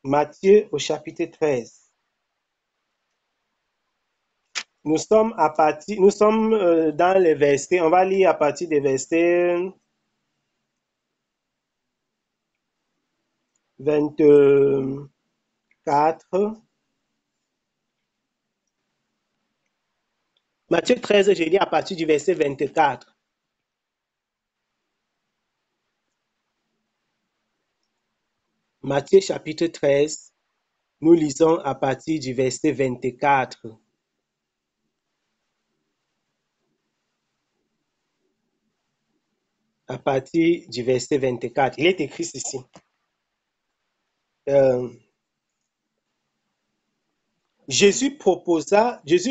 Matthieu au chapitre 13. Nous sommes dans les versets, on va lire à partir des versets 24. Matthieu 13, j'ai dit à partir du verset 24. Matthieu chapitre 13, nous lisons à partir du verset 24. À partir du verset 24. Il est écrit ceci. Jésus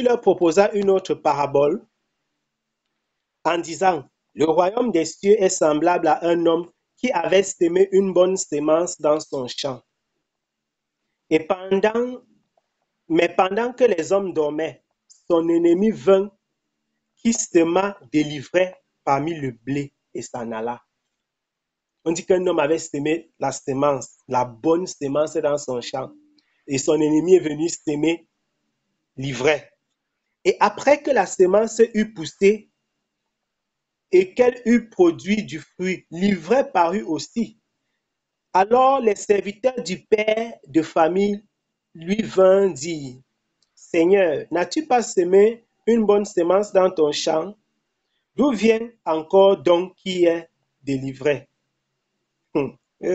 leur proposa une autre parabole en disant, le royaume des cieux est semblable à un homme qui avait sémé une bonne sémence dans son champ. Mais pendant que les hommes dormaient, son ennemi vint qui sema des livrets parmi le blé et s'en alla. On dit qu'un homme avait sémé la sémence, la bonne sémence dans son champ. Et son ennemi est venu sémer l'ivraie. Et après que la sémence eut poussé et qu'elle eut produit du fruit, l'ivraie parut aussi. Alors les serviteurs du père de famille lui vinrent dire, Seigneur, n'as-tu pas semé une bonne sémence dans ton champ? D'où vient encore donc qui est délivré?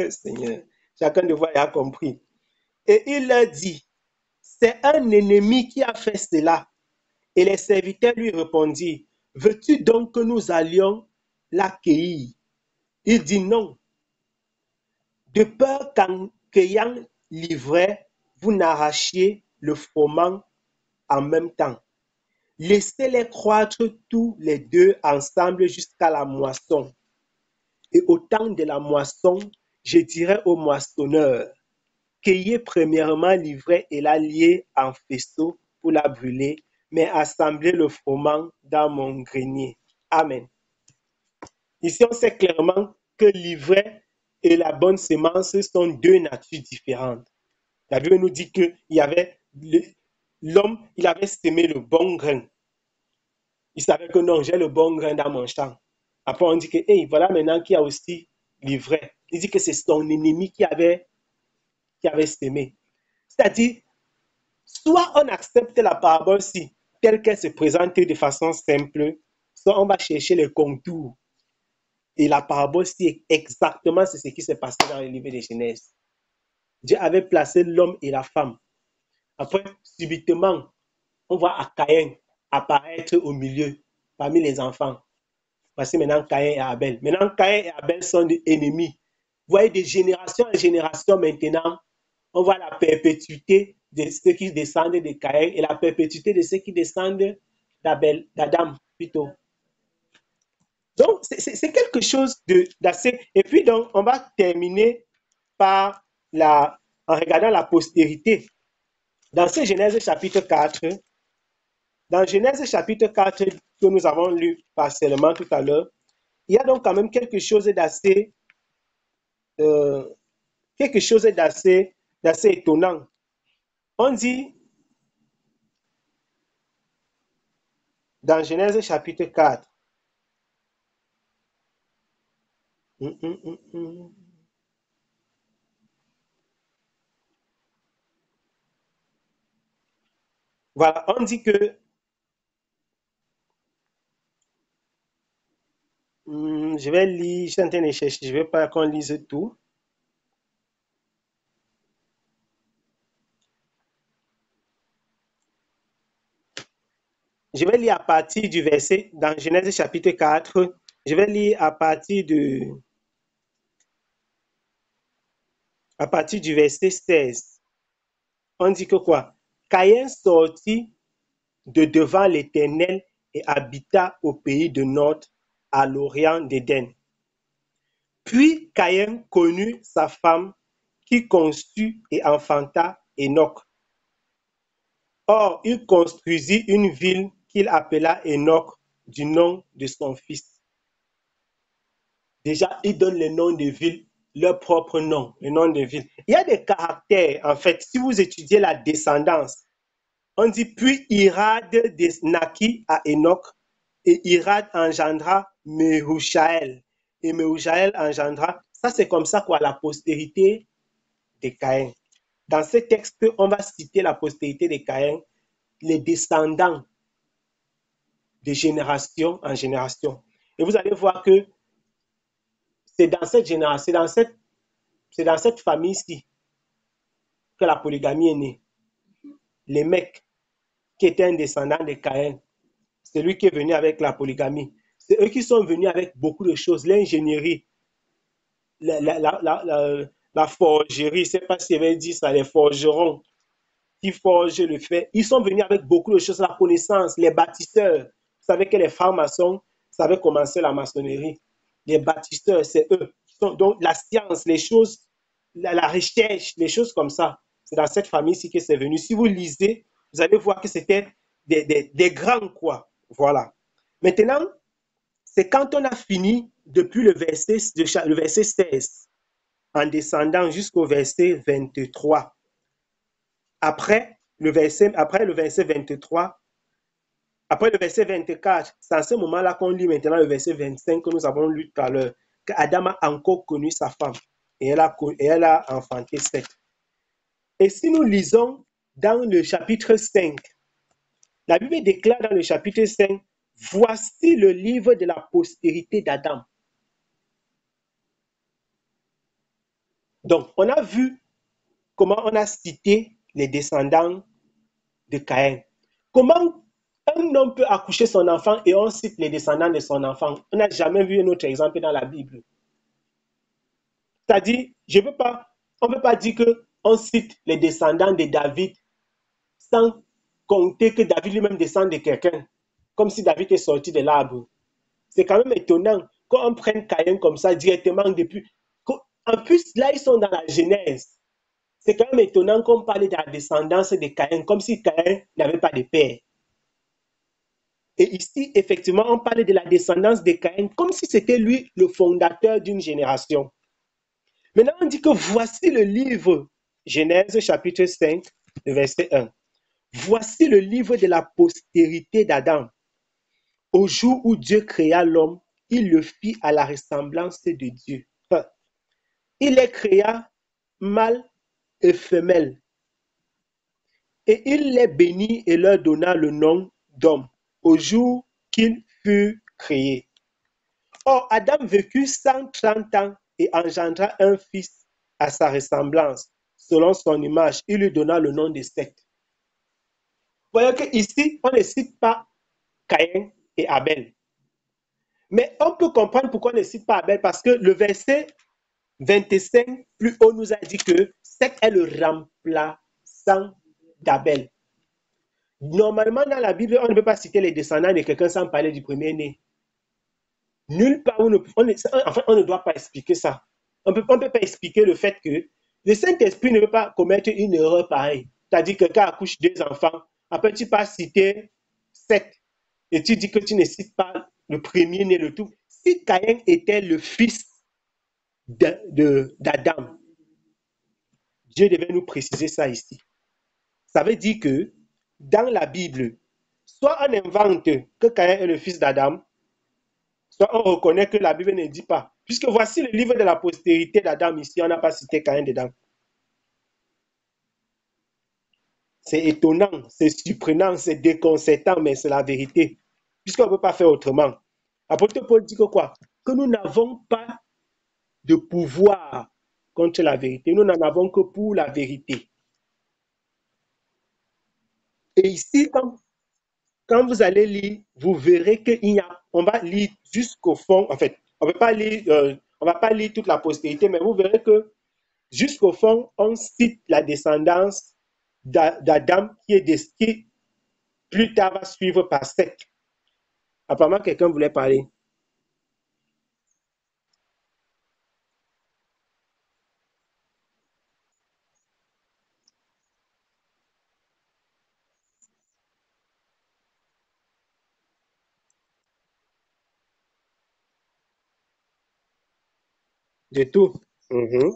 Seigneur, chacun de vous a compris. Et il leur dit, c'est un ennemi qui a fait cela. Et les serviteurs lui répondirent, veux-tu donc que nous allions l'accueillir? Il dit non, de peur qu'en cueillant l'ivraie, vous n'arrachiez le froment en même temps. Laissez-les croître tous les deux ensemble jusqu'à la moisson. Et au temps de la moisson, je dirai au moissonneur, cueillez premièrement l'ivraie et la liez en faisceau pour la brûler, mais assemblez le froment dans mon grenier. Amen. Ici, on sait clairement que l'ivraie et la bonne semence sont deux natures différentes. La Bible nous dit que l'homme, il avait semé le bon grain. Il savait que non, j'ai le bon grain dans mon champ. Après, on dit que, hey, voilà maintenant qu'il y a aussi l'ivraie. Il dit que c'est son ennemi qui avait semé. C'est-à-dire, soit on accepte la parabole-ci telle qu'elle se présente de façon simple, soit on va chercher les contours. Et la parabole-ci, exactement, c'est ce qui s'est passé dans le livre de Genèse. Dieu avait placé l'homme et la femme. Après, subitement, on voit Caïn apparaître au milieu, parmi les enfants. Voici maintenant Caïn et Abel. Maintenant, Caïn et Abel sont des ennemis. Vous voyez, de génération en génération maintenant, on voit la perpétuité de ceux qui descendent de Caïn et la perpétuité de ceux qui descendent d'Adam plutôt. Donc, c'est quelque chose d'assez... Et puis, donc, on va terminer par en regardant la postérité. Dans ce Genèse chapitre 4, dans Genèse chapitre 4 que nous avons lu partiellement tout à l'heure, il y a donc quand même quelque chose d'assez étonnant. On dit dans Genèse chapitre 4, voilà, on dit que je vais lire, je suis en train de chercher, je ne vais pas qu'on lise tout. Je vais lire à partir du verset, dans Genèse chapitre 4, je vais lire à partir du verset 16. On dit que quoi? Caïn sortit de devant l'Éternel et habita au pays de Nod, à l'orient d'Éden. Puis Caïn connut sa femme, qui conçut et enfanta Enoch. Or, il construisit une ville qu'il appela Enoch du nom de son fils. Déjà, il donne les noms de villes, leur propre nom, le nom de villes. Il y a des caractères, en fait, si vous étudiez la descendance, on dit puis Irad naquit à Enoch, et Irad engendra Mehushaël, et Mehushaël engendra, ça c'est comme ça quoi, la postérité de Caïn. Dans ce texte, on va citer la postérité de Caïn, les descendants de génération en génération. Et vous allez voir que c'est dans cette génération, c'est dans cette famille-ci que la polygamie est née. Les mecs qui étaient un descendant de Caïn, c'est lui qui est venu avec la polygamie. C'est eux qui sont venus avec beaucoup de choses, l'ingénierie, la forgerie, je ne sais pas si j'avais dit ça, les forgerons qui forgent le fait. Ils sont venus avec beaucoup de choses, la connaissance, les bâtisseurs. Vous savez que les francs-maçons savaient commencer la maçonnerie. Les bâtisseurs, c'est eux. Donc la science, les choses, la recherche, les choses comme ça. C'est dans cette famille-ci que c'est venu. Si vous lisez, vous allez voir que c'était des grands quoi. Voilà. Maintenant, c'est quand on a fini depuis le verset 16, en descendant jusqu'au verset 23. Après le verset 23, après le verset 24, c'est à ce moment-là qu'on lit maintenant le verset 25 que nous avons lu tout à l'heure, qu'Adam a encore connu sa femme et elle a enfanté Seth. Et si nous lisons dans le chapitre 5, la Bible déclare dans le chapitre 5, voici le livre de la postérité d'Adam. Donc, on a vu comment on a cité les descendants de Caïn. Comment un homme peut accoucher son enfant et on cite les descendants de son enfant? On n'a jamais vu un autre exemple dans la Bible. C'est-à-dire, on ne peut pas dire qu'on cite les descendants de David sans compter que David lui-même descend de quelqu'un, comme si David est sorti de l'arbre. C'est quand même étonnant qu'on prenne Caïn comme ça directement depuis. En plus, là, ils sont dans la Genèse. C'est quand même étonnant qu'on parle de la descendance de Caïn, comme si Caïn n'avait pas de père. Et ici, effectivement, on parle de la descendance de Caïn, comme si c'était lui le fondateur d'une génération. Maintenant, on dit que voici le livre, Genèse chapitre 5, verset 1. Voici le livre de la postérité d'Adam. Au jour où Dieu créa l'homme, il le fit à la ressemblance de Dieu. Il les créa mâle et femelle. Et il les bénit et leur donna le nom d'homme au jour qu'ils furent créés. Or, Adam vécut 130 ans et engendra un fils à sa ressemblance, selon son image. Il lui donna le nom de Seth. Vous voyez qu'ici, on ne cite pas Caïn et Abel. Mais on peut comprendre pourquoi on ne cite pas Abel, parce que le verset 25, plus haut, nous a dit que Seth est le remplaçant d'Abel. Normalement, dans la Bible, on ne peut pas citer les descendants de quelqu'un sans parler du premier-né. Nulle part, on ne doit pas expliquer ça. On ne peut pas expliquer le fait que le Saint-Esprit ne peut pas commettre une erreur pareille. C'est-à-dire que quelqu'un accouche 2 enfants, après tu pas citer 7, et tu dis que tu ne cites pas le premier-né de tout. Si Caïn était le fils d'Adam, Dieu devait nous préciser ça ici. Ça veut dire que dans la Bible, soit on invente que Caïn est le fils d'Adam, soit on reconnaît que la Bible ne dit pas. Puisque voici le livre de la postérité d'Adam ici, on n'a pas cité Caïn dedans. C'est étonnant, c'est surprenant, c'est déconcertant, mais c'est la vérité. Puisqu'on ne peut pas faire autrement. Apôtre Paul dit que quoi? Que nous n'avons pas de pouvoir contre la vérité. Nous n'en avons que pour la vérité. Et ici, quand vous allez lire, vous verrez on va lire jusqu'au fond. En fait, on ne va pas lire toute la postérité, mais vous verrez que jusqu'au fond, on cite la descendance d'Adam qui plus tard va suivre par Seth. Apparemment, quelqu'un voulait parler de tout. Mhm.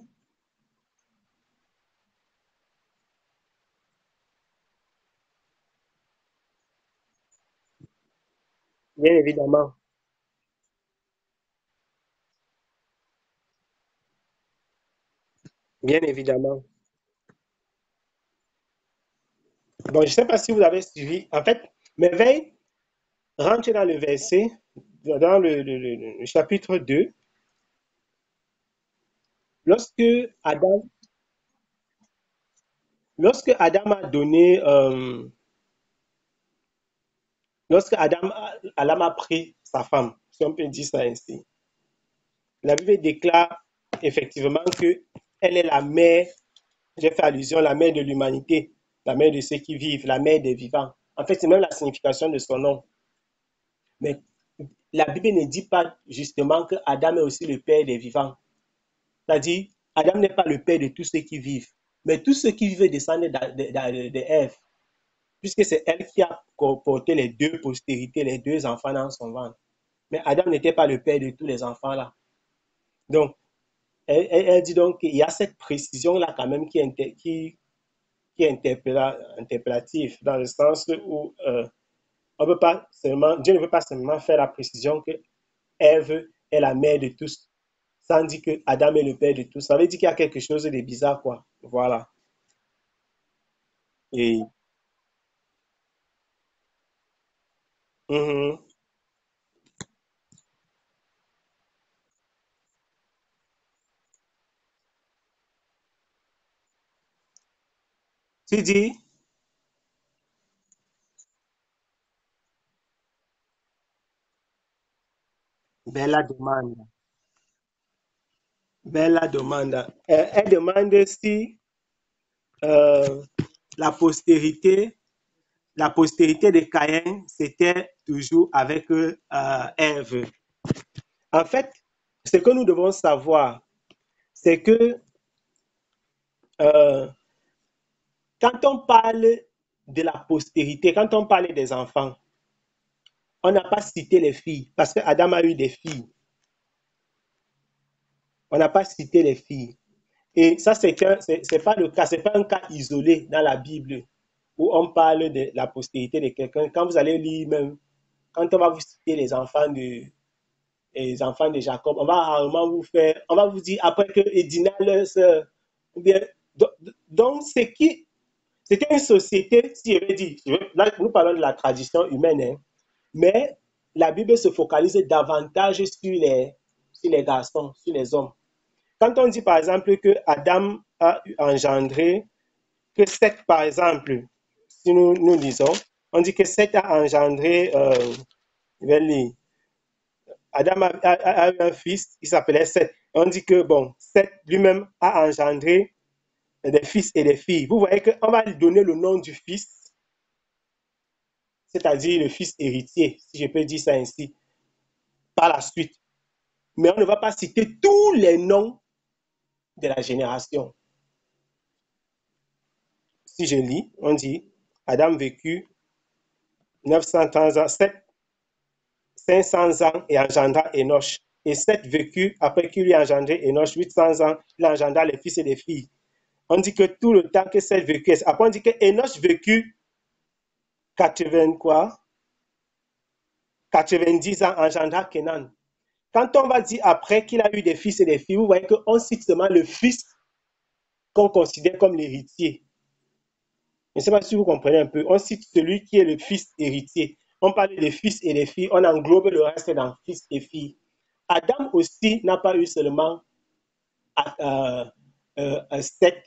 Bien évidemment. Bien évidemment. Bon, je ne sais pas si vous avez suivi. En fait, Merveille rentre dans le verset, dans le chapitre 2, lorsque Adam, lorsque Adam a donné, lorsque Adam a pris sa femme, si on peut dire ça ainsi, la Bible déclare effectivement que elle est la mère, j'ai fait allusion, la mère de l'humanité, la mère de ceux qui vivent, la mère des vivants. En fait, c'est même la signification de son nom. Mais la Bible ne dit pas justement que Adam est aussi le père des vivants. C'est-à-dire, Adam n'est pas le père de tous ceux qui vivent, mais tous ceux qui vivent descendent d'Ève, puisque c'est elle qui a porté les deux postérités, les deux enfants dans son ventre. Mais Adam n'était pas le père de tous les enfants là. Donc, elle dit donc qu'il y a cette précision-là quand même qui est interpellative, dans le sens où on peut pas seulement, Dieu ne veut pas seulement faire la précision que Ève est la mère de tous, sans dire que Adam est le père de tous. Ça veut dire qu'il y a quelque chose de bizarre, quoi. Voilà. Et, mhm. Tu dis, bella domanda. Bella domanda. Elle demande si euh, la postérité, la postérité de Caïn, c'était toujours avec Ève. En fait, ce que nous devons savoir, c'est que quand on parle de la postérité, quand on parle des enfants, on n'a pas cité les filles, parce que Adam a eu des filles. On n'a pas cité les filles. Et ça, c'est pas le cas, c'est pas un cas isolé dans la Bible où on parle de la postérité de quelqu'un. Quand vous allez lire même, quand on va vous citer les enfants de Jacob, on va rarement vous faire, on va vous dire après que Edina, leur sœur, ou bien, donc c'était une société, si je veux dire, là nous parlons de la tradition humaine, hein, mais la Bible se focalise davantage sur les garçons, sur les hommes. Quand on dit par exemple que Adam a engendré, que Seth par exemple, si nous lisons, on dit que Seth a engendré, je vais lire, Adam a eu un fils, il s'appelait Seth. On dit que, bon, Seth lui-même a engendré des fils et des filles. Vous voyez qu'on va lui donner le nom du fils, c'est-à-dire le fils héritier, si je peux dire ça ainsi, par la suite. Mais on ne va pas citer tous les noms de la génération. Si je lis, on dit, Adam vécut 930 ans, 500 ans et engendra Enoch. Et Seth vécut, après qu'il lui a engendré Enoch, 800 ans, il engendra les fils et les filles. On dit que tout le temps que Seth vécut, après on dit que Enoch vécut 80 quoi? 90 ans, engendra Kenan. Quand on va dire après qu'il a eu des fils et des filles, vous voyez qu'on cite seulement le fils qu'on considère comme l'héritier. Je ne sais pas si vous comprenez un peu. On cite celui qui est le fils héritier. On parle des fils et des filles, on englobe le reste dans fils et filles. Adam aussi n'a pas eu seulement sept,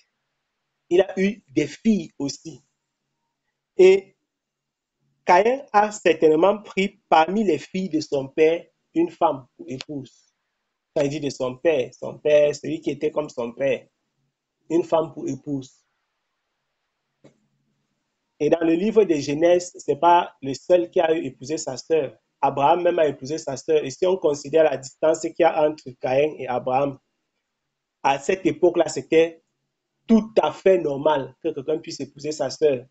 il a eu des filles aussi. Et Caïn a certainement pris parmi les filles de son père une femme pour épouse. Quand il dit de son père, celui qui était comme son père, une femme pour épouse. Et dans le livre de Genèse, ce n'est pas le seul qui a épousé sa sœur. Abraham même a épousé sa sœur. Et si on considère la distance qu'il y a entre Caïn et Abraham, à cette époque-là, c'était tout à fait normal que quelqu'un puisse épouser sa sœur.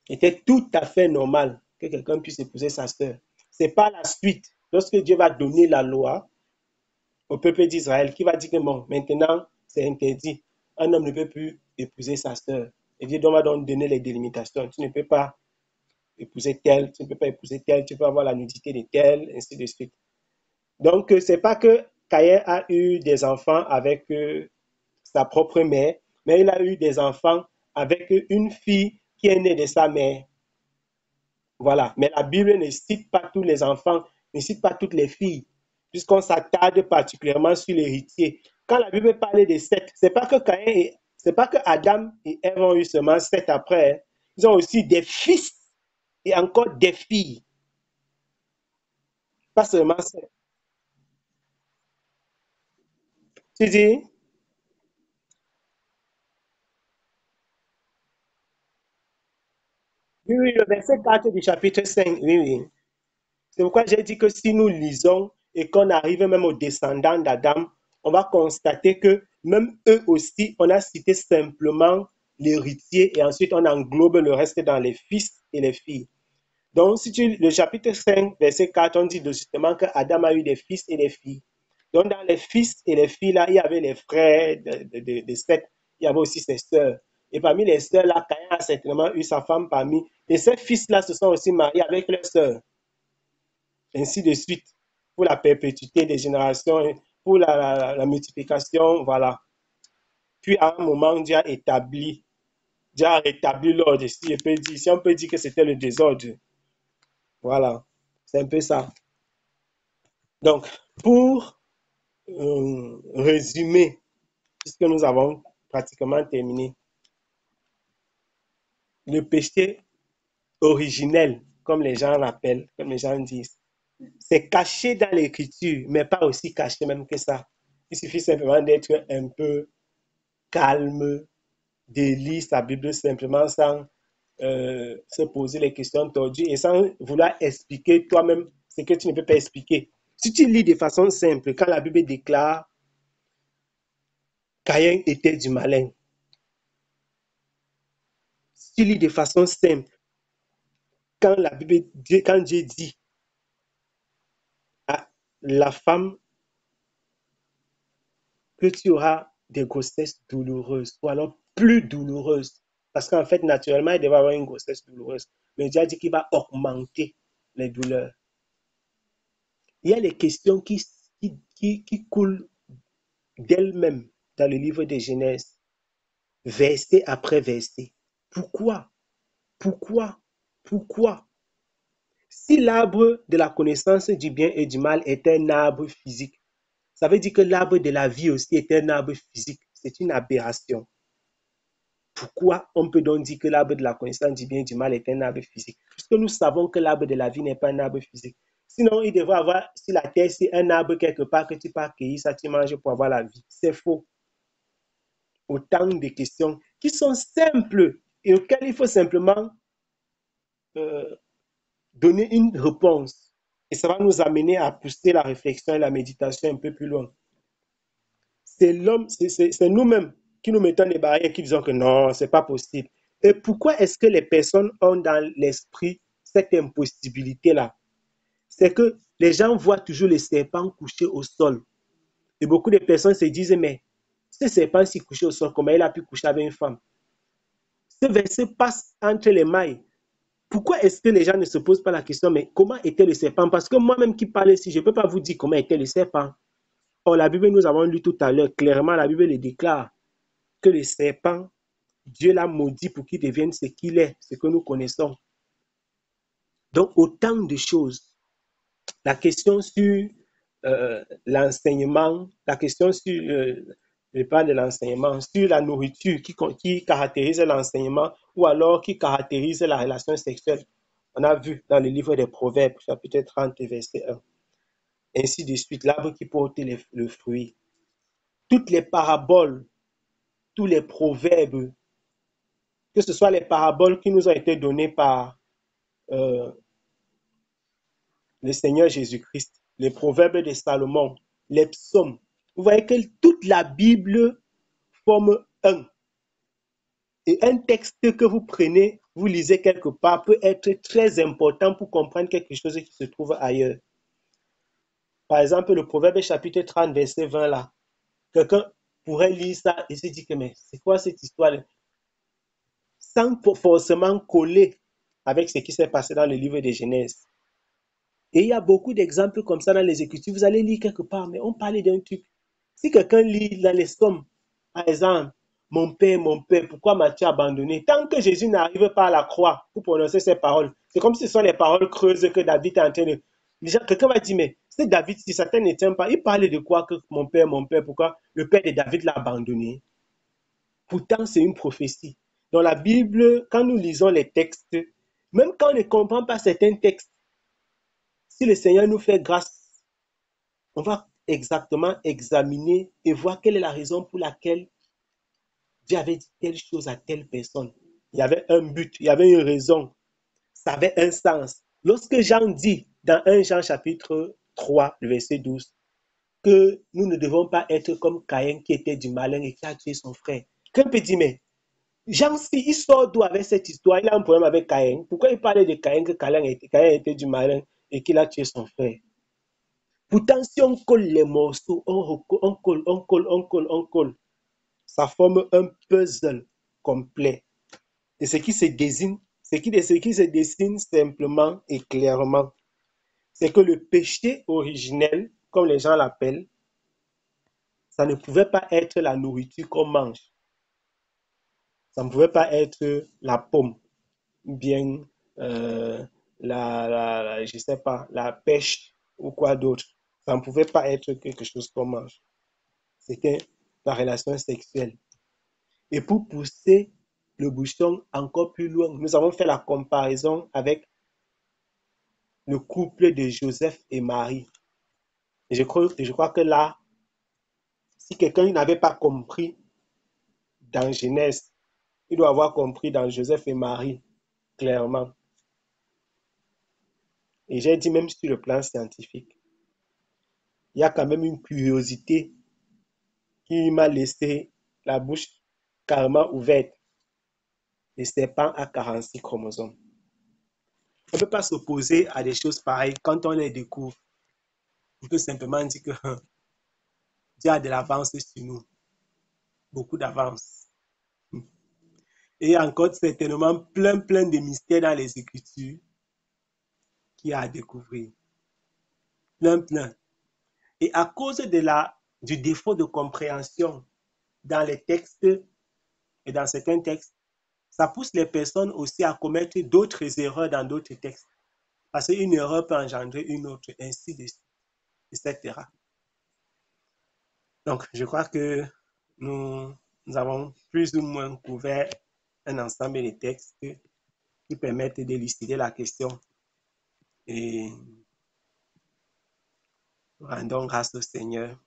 C'était tout à fait normal que quelqu'un puisse épouser sa sœur. Ce n'est pas la suite. Lorsque Dieu va donner la loi au peuple d'Israël, qui va dire que bon, maintenant, c'est interdit. Un homme ne peut plus épouser sa sœur. Et Dieu va donc donner les délimitations. Tu ne peux pas épouser tel, tu ne peux pas épouser tel, tu peux avoir la nudité de tel, ainsi de suite. Donc, ce n'est pas que Caïn a eu des enfants avec sa propre mère, mais il a eu des enfants avec une fille qui est née de sa mère. Voilà. Mais la Bible ne cite pas tous les enfants, ne cite pas toutes les filles, puisqu'on s'attarde particulièrement sur l'héritier. Quand la Bible parle de Seth, c'est pas que c'est pas que Adam et Ève ont eu seulement Seth après. Ils ont aussi des fils et encore des filles. Pas seulement Seth. Tu dis? Oui, oui, le verset 4 du chapitre 5. Oui, oui. C'est pourquoi j'ai dit que si nous lisons et qu'on arrive même aux descendants d'Adam, on va constater que même eux aussi, on a cité simplement l'héritier et ensuite on englobe le reste dans les fils et les filles. Donc, si tu le chapitre 5, verset 4, on dit justement que Adam a eu des fils et des filles. Donc, dans les fils et les filles, là, il y avait les frères de Seth, il y avait aussi ses sœurs. Et parmi les sœurs, là, Caïn a certainement eu sa femme parmi. Et ces fils-là se sont aussi mariés avec leurs sœurs. Ainsi de suite, pour la perpétuité des générations, pour la multiplication, voilà. Puis à un moment, Dieu a rétabli l'ordre, si on peut dire que c'était le désordre. Voilà, c'est un peu ça. Donc, pour résumer, puisque nous avons pratiquement terminé, le péché originel, comme les gens l'appellent, comme les gens disent, c'est caché dans l'écriture, mais pas aussi caché même que ça. Il suffit simplement d'être un peu calme, de lire sa Bible simplement sans se poser les questions tordues et sans vouloir expliquer toi-même ce que tu ne peux pas expliquer. Si tu lis de façon simple, quand la Bible déclare Caïn était du malin, si tu lis de façon simple, quand la Bible dit, quand Dieu dit à la femme que tu auras des grossesses douloureuses ou alors plus douloureuses, parce qu'en fait, naturellement, il devait avoir une grossesse douloureuse, mais Dieu a dit qu'il va augmenter les douleurs. Il y a les questions qui coulent d'elles-mêmes dans le livre de Genèse, verset après verset. Pourquoi? Pourquoi? Pourquoi? Si l'arbre de la connaissance du bien et du mal est un arbre physique, ça veut dire que l'arbre de la vie aussi est un arbre physique. C'est une aberration. Pourquoi on peut donc dire que l'arbre de la connaissance du bien et du mal est un arbre physique? Puisque nous savons que l'arbre de la vie n'est pas un arbre physique. Sinon, il devrait avoir sur la terre un arbre quelque part que tu peux accueillir, ça tu manges pour avoir la vie. C'est faux. Autant de questions qui sont simples et auxquelles il faut simplement euh, donner une réponse. Et ça va nous amener à pousser la réflexion et la méditation un peu plus loin. C'est l'homme, c'est nous-mêmes qui nous mettons des barrières, qui disons que non, c'est pas possible. Et pourquoi est-ce que les personnes ont dans l'esprit cette impossibilité-là? C'est que les gens voient toujours les serpents couchés au sol. Et beaucoup de personnes se disent, mais ce serpent s'est couché au sol, comment il a pu coucher avec une femme? Ce verset passe entre les mailles. Pourquoi est-ce que les gens ne se posent pas la question, mais comment était le serpent? Parce que moi-même qui parle ici, je ne peux pas vous dire comment était le serpent. Or, la Bible, nous avons lu tout à l'heure, clairement, la Bible le déclare, que le serpent, Dieu l'a maudit pour qu'il devienne ce qu'il est, ce que nous connaissons. Donc, autant de choses. La question sur l'enseignement, la question sur, je parle de l'enseignement, sur la nourriture qui caractérise l'enseignement ou alors qui caractérise la relation sexuelle. On a vu dans le livre des Proverbes, chapitre 30, verset 1. Ainsi de suite, l'arbre qui porte le fruit. Toutes les paraboles, tous les proverbes, que ce soit les paraboles qui nous ont été données par euh, le Seigneur Jésus-Christ, les proverbes de Salomon, les psaumes. Vous voyez que toute la Bible forme un. Et un texte que vous prenez, vous lisez quelque part, peut être très important pour comprendre quelque chose qui se trouve ailleurs. Par exemple, le proverbe chapitre 30, verset 20 là. Quelqu'un pourrait lire ça et se dire que mais c'est quoi cette histoire? Sans forcément coller avec ce qui s'est passé dans le livre de Genèse. Et il y a beaucoup d'exemples comme ça dans les Écritures. Vous allez lire quelque part, mais on parlait d'un truc. Si quelqu'un lit dans les Psaumes, par exemple, mon Père, pourquoi m'as-tu abandonné? Tant que Jésus n'arrive pas à la croix pour prononcer ces paroles, c'est comme si ce sont les paroles creuses que David est en train de... Quelqu'un va dire, mais c'est David, si Satan ne tient pas, il parlait de quoi que mon Père, pourquoi le Père de David l'a abandonné? Pourtant, c'est une prophétie. Dans la Bible, quand nous lisons les textes, même quand on ne comprend pas certains textes, si le Seigneur nous fait grâce, on va exactement examiner et voir quelle est la raison pour laquelle Dieu avait dit telle chose à telle personne. Il y avait un but, il y avait une raison, ça avait un sens. Lorsque Jean dit dans 1 Jean chapitre 3, verset 12, que nous ne devons pas être comme Caïn qui était du malin et qui a tué son frère. Quelqu'un peut dire, mais Jean, il sort d'où avec cette histoire? Il a un problème avec Caïn. Pourquoi il parlait de Caïn, que Caïn était du malin et qu'il a tué son frère? Pourtant, si on colle les morceaux, on colle, ça forme un puzzle complet. Et ce qui se dessine, ce qui se dessine simplement et clairement, c'est que le péché originel, comme les gens l'appellent, ça ne pouvait pas être la nourriture qu'on mange. Ça ne pouvait pas être la pomme, ou bien je sais pas, la pêche ou quoi d'autre. Ça ne pouvait pas être quelque chose qu'on mange. C'était la relation sexuelle. Et pour pousser le bouchon encore plus loin, nous avons fait la comparaison avec le couple de Joseph et Marie. Et je crois que là, si quelqu'un n'avait pas compris dans Genèse, il doit avoir compris dans Joseph et Marie. clairement. Et j'ai dit même sur le plan scientifique, il y a quand même une curiosité qui m'a laissé la bouche carrément ouverte. Le serpent a 46 chromosomes. On ne peut pas s'opposer à des choses pareilles quand on les découvre. On peut simplement dire que Dieu a de l'avance sur nous, beaucoup d'avance. Et il y a encore certainement plein de mystères dans les Écritures qu'il y a à découvrir. Plein. Et à cause du défaut de compréhension dans les textes et dans certains textes, ça pousse les personnes aussi à commettre d'autres erreurs dans d'autres textes. Parce qu'une erreur peut engendrer une autre, ainsi de suite, etc. Donc, je crois que nous avons plus ou moins couvert un ensemble de textes qui permettent d'élucider la question. Et rendons grâce au Seigneur